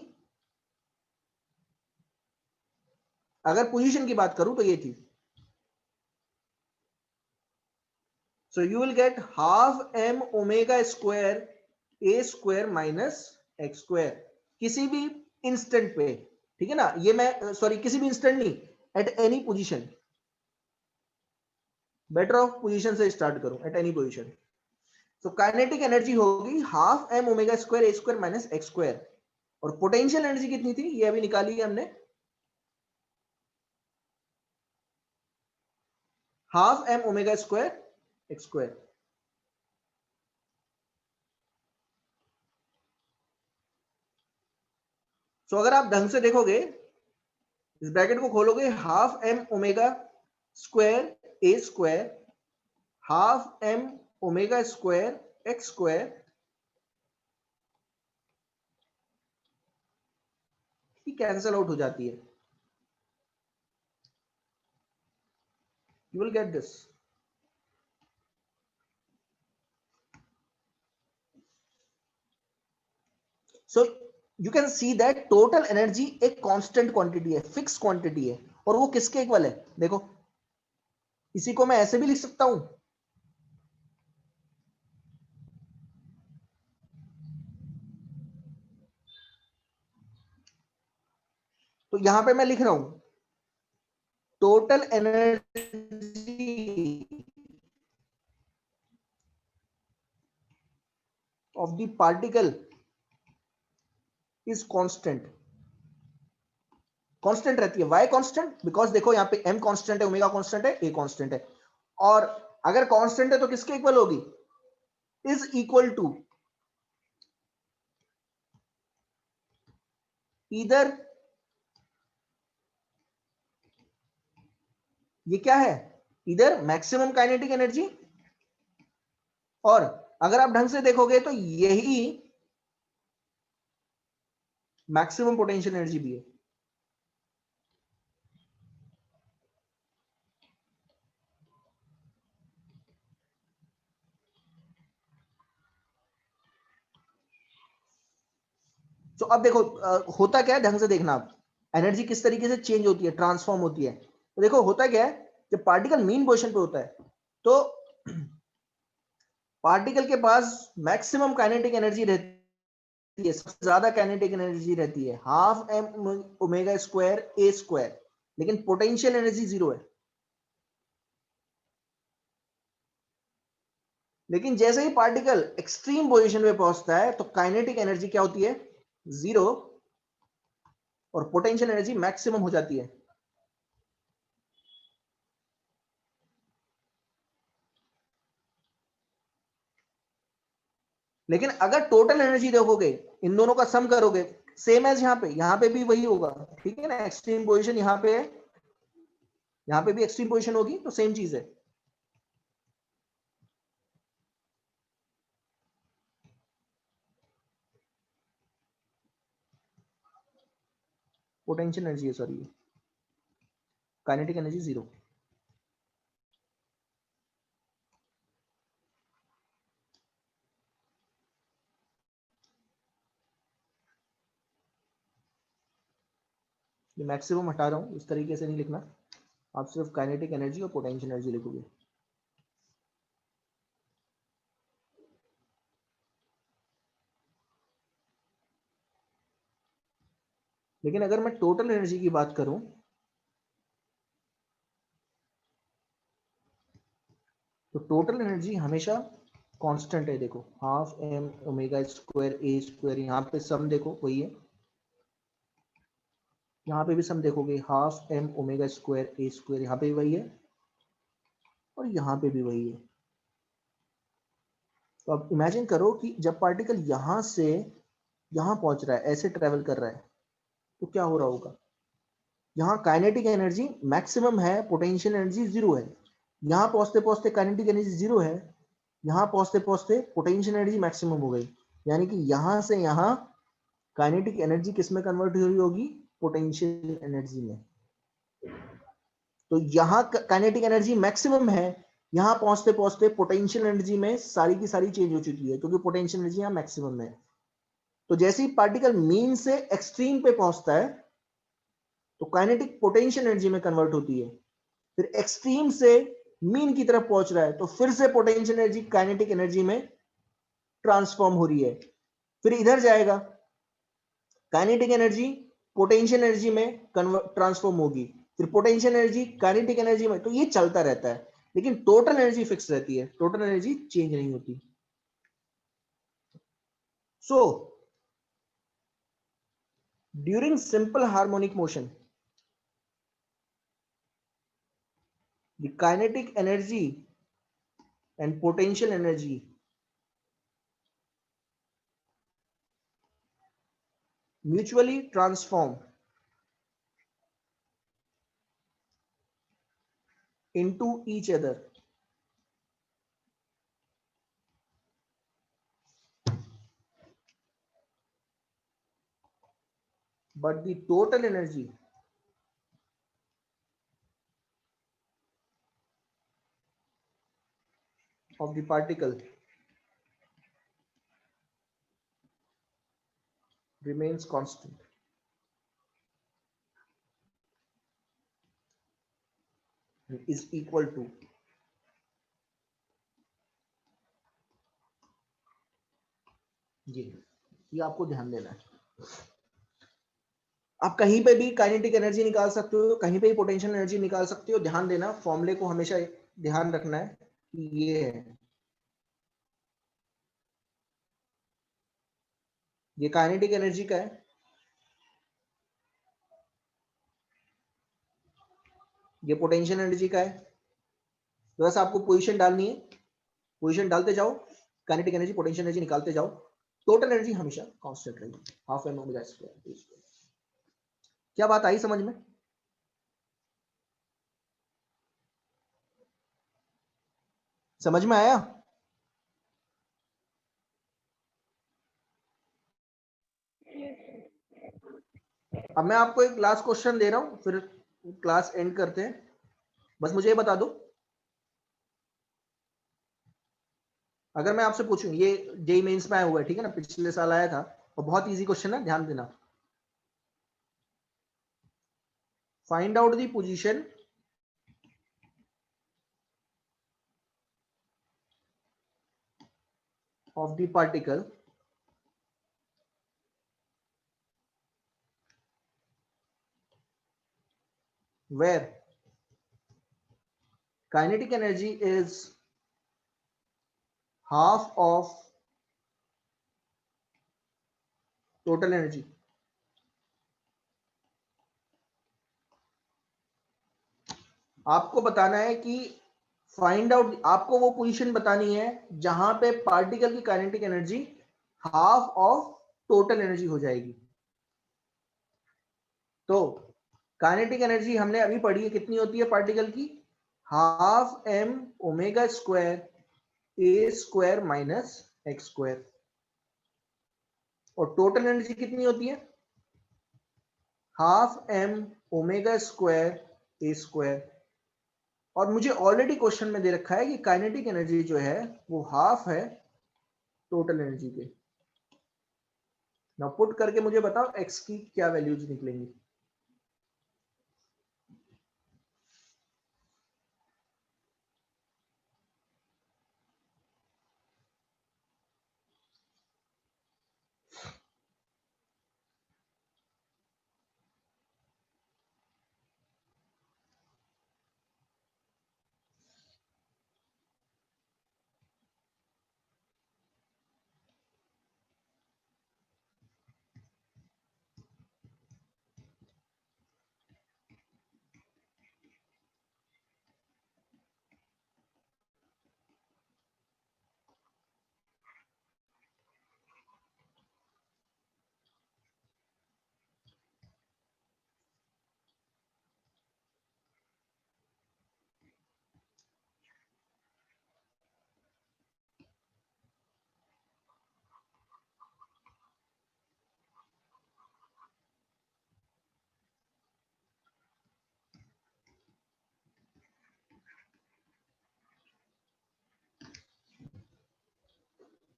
अगर पोजीशन की बात करूं तो ये थी, so you will get half m omega square A square minus x square, किसी भी इंस्टेंट पे, ठीक है ना? ये मैं सॉरी, किसी भी इंस्टेंट नहीं, at any position, better of position से स्टार्ट करूं, एट एनी पोजीशन। तो काइनेटिक एनर्जी होगी हाफ एम ओमेगा स्क्वायर ए स्क्वायर माइनस एक्स स्क्वायर, और पोटेंशियल एनर्जी कितनी थी ये अभी निकाली है हमने, half m omega square x square. So अगर आप ढंग से देखोगे, इस ब्रैकेट को खोलोगे, हाफ एम ओमेगा स्क्वायर ए square, half m omega square x square, cancel out हो जाती है, you will get this. So you can see that total energy एक कांस्टेंट क्वांटिटी है, फिक्स क्वांटिटी है, और वो किसके इक्वल है? देखो, इसी को मैं ऐसे भी लिख सकता हूं, तो यहां पे मैं लिख रहा हूं total energy of the particle is constant, constant रहती है। Why constant? बिकॉज देखो यहां पे एम कांस्टेंट है, ओमेगा कांस्टेंट है, ए कांस्टेंट है, और अगर कांस्टेंट है तो किसके इक्वल होगी? इज इक्वल टू इधर, ये क्या है, इधर मैक्सिमम काइनेटिक एनर्जी, और अगर आप ढंग से देखोगे तो यही मैक्सिमम पोटेंशियल एनर्जी भी है। तो अब देखो होता क्या है, ढंग से देखना आप, एनर्जी किस तरीके से चेंज होती है, ट्रांसफॉर्म होती है। तो देखो होता क्या है, जब पार्टिकल मीन पोजीशन पे होता है तो पार्टिकल के पास मैक्सिमम काइनेटिक एनर्जी रहती है, सबसे ज्यादा काइनेटिक एनर्जी रहती है, हाफ एम ओमेगा स्क्वायर ए स्क्वायर, लेकिन पोटेंशियल एनर्जी 0 है। लेकिन जैसे ही पार्टिकल एक्सट्रीम पोजीशन पे पहुंचता है तो काइनेटिक एनर्जी क्या होती है? 0, और पोटेंशियल एनर्जी मैक्सिमम हो जाती है। लेकिन अगर टोटल एनर्जी देखोगे, इन दोनों का सम करोगे, सेम एज यहाँ पे भी वही होगा, ठीक है ना? एक्सट्रीम पोजीशन यहाँ पे है, यहाँ पे भी एक्सट्रीम पोजीशन होगी, तो सेम चीज है। पोटेंशियल एनर्जी है, सॉरी, काइनेटिक एनर्जी 0। ये मैक्सिमम हटा रहा हूँ, इस तरीके से नहीं लिखना, आप सिर्फ काइनेटिक एनर्जी और पोटेंशियल एनर्जी लिखोगे। लेकिन अगर मैं टोटल एनर्जी की बात करूं तो टोटल एनर्जी हमेशा कांस्टेंट है। देखो हाफ एम ओमेगा स्क्वायर ए स्क्वायर, यहाँ पे सम देखो वही है, यहाँ पे भी सम देखोगे हाफ एम ओमेगा स्क्वायर ए स्क्वायर, यहाँ पे भी वही है और यहाँ पे भी वही है। तो अब इमेजिन करो कि जब पार्टिकल यहाँ से यहाँ पहुंच रहा है, ऐसे ट्रेवल कर रहा है, तो क्या हो रहा होगा? यहाँ काइनेटिक एनर्जी मैक्सिमम है, पोटेंशियल एनर्जी जीरो है। यहाँ पहुंचते पहुंचते काइनेटिक एनर्जी जीरो है, यहाँ पहुंचते पहुंचते पोटेंशियल एनर्जी मैक्सिमम हो गई, यानी कि यहाँ से यहाँ काइनेटिक एनर्जी किस में कन्वर्ट हो रही होगी? पोटेंशियल एनर्जी में। तो यहाँ काइनेटिक एनर्जी मैक्सिमम है, यहाँ पहुंचते पहुंचते पोटेंशियल एनर्जी में सारी की सारी चेंज हो चुकी है, क्योंकि पोटेंशियल एनर्जी यहाँ मैक्सिमम है। तो जैसे ही पार्टिकल मीन से एक्सट्रीम पे पहुंचता है तो काइनेटिक पोटेंशियल एनर्जी में कन्वर्ट होती है, फिर एक्सट्रीम से मीन की तरफ पहुंच रहा है तो फिर से पोटेंशियल एनर्जी काइनेटिक एनर्जी में ट्रांसफॉर्म हो रही है, फिर इधर जाएगा, काइनेटिक एनर्जी पोटेंशियल एनर्जी में ट्रांसफॉर्म होगी, फिर पोटेंशियल एनर्जी काइनेटिक एनर्जी में, तो ये चलता रहता है। लेकिन टोटल एनर्जी फिक्स रहती है, टोटल एनर्जी चेंज नहीं होती। So during simple harmonic motion the kinetic energy and potential energy mutually transform into each other. But the total energy of the particle remains constant. Is equal to ये आपको ध्यान देना है। आप कहीं पे भी काइनेटिक एनर्जी निकाल सकते हो, कहीं पे भी पोटेंशियल एनर्जी निकाल सकते हो। ध्यान देना, फॉर्मूले को हमेशा ध्यान रखना है कि ये है, ये काइनेटिक एनर्जी का है, ये पोटेंशियल एनर्जी का है। तो बस आपको पोजीशन डालनी है, पोजीशन डालते जाओ, काइनेटिक एनर्जी पोटेंशियल एनर्जी निकालते जाओ, टोटल एनर्जी हमेशा कांस्टेंट रहेगी, हाफ एम ओमेगा स्क्वायर। क्या बात आई समझ में? समझ में आया? अब मैं आपको एक लास्ट क्वेश्चन दे रहा हूं, फिर क्लास एंड करते हैं। बस मुझे ये बता दो, अगर मैं आपसे पूछूं, ये जेईई मेंस में आया हुआ है, ठीक है ना, पिछले साल आया था और बहुत इजी क्वेश्चन है, ध्यान देना। Find out the position of the particle where kinetic energy is half of total energy. आपको बताना है कि फाइंड आउट, आपको वो पोजीशन बतानी है जहां पे पार्टिकल की kinetic energy half of total energy हो जाएगी। तो काइनेटिक एनर्जी हमने अभी पढ़ी है, कितनी होती है पार्टिकल की? हाफ एम ओमेगा स्क्वायर ए स्क्वायर माइनस एक्स स्क्वायर। और टोटल एनर्जी कितनी होती है? हाफ एम ओमेगा स्क्वायर ए स्क्वायर। और मुझे ऑलरेडी क्वेश्चन में दे रखा है कि काइनेटिक एनर्जी जो है वो हाफ है टोटल एनर्जी के। नाउ पुट करके मुझे बताओ एक्स की क्या वैल्यूज निकलेंगी।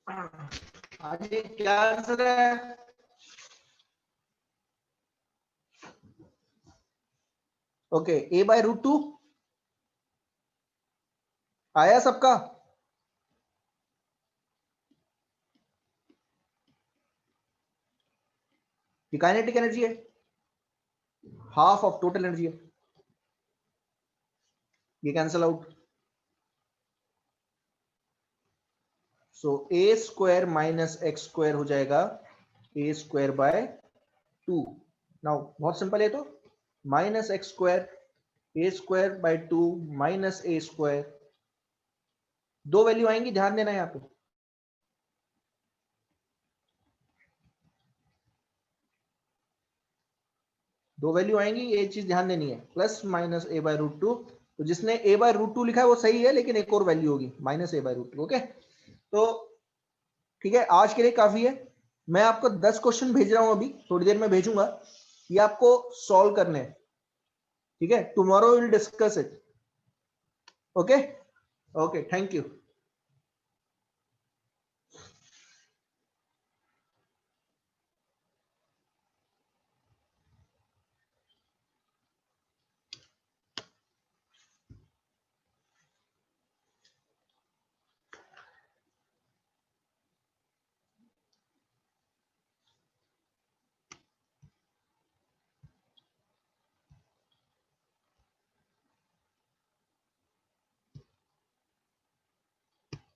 आज ये क्या आंसर है? ओके, a बाय रूट 2 आया सबका? ये काइनेटिक एनर्जी है, हाफ ऑफ टोटल एनर्जी है, ये कैंसल आउट। सो ए स्क्वायर माइनस एक्स स्क्वायर हो जाएगा ए स्क्वायर बाय 2। नाउ बहुत सिंपल है, तो minus x square A square by 2 minus A square, दो वैल्यू आएंगी, ध्यान देना यहां पे। दो वैल्यू आएंगी, ये चीज ध्यान देनी है, plus minus a by root 2। तो जिसने ए बाय रूट 2 लिखा है वो सही है, लेकिन एक और वैल्यू होगी minus a by root 2। Okay, तो ठीक है, आज के लिए काफी है। मैं आपको 10 क्वेश्चन भेज रहा हूं, अभी थोड़ी देर में भेजूंगा, ये आपको सॉल्व करने हैं। ठीक है, tomorrow will discuss it. Okay okay, thank you.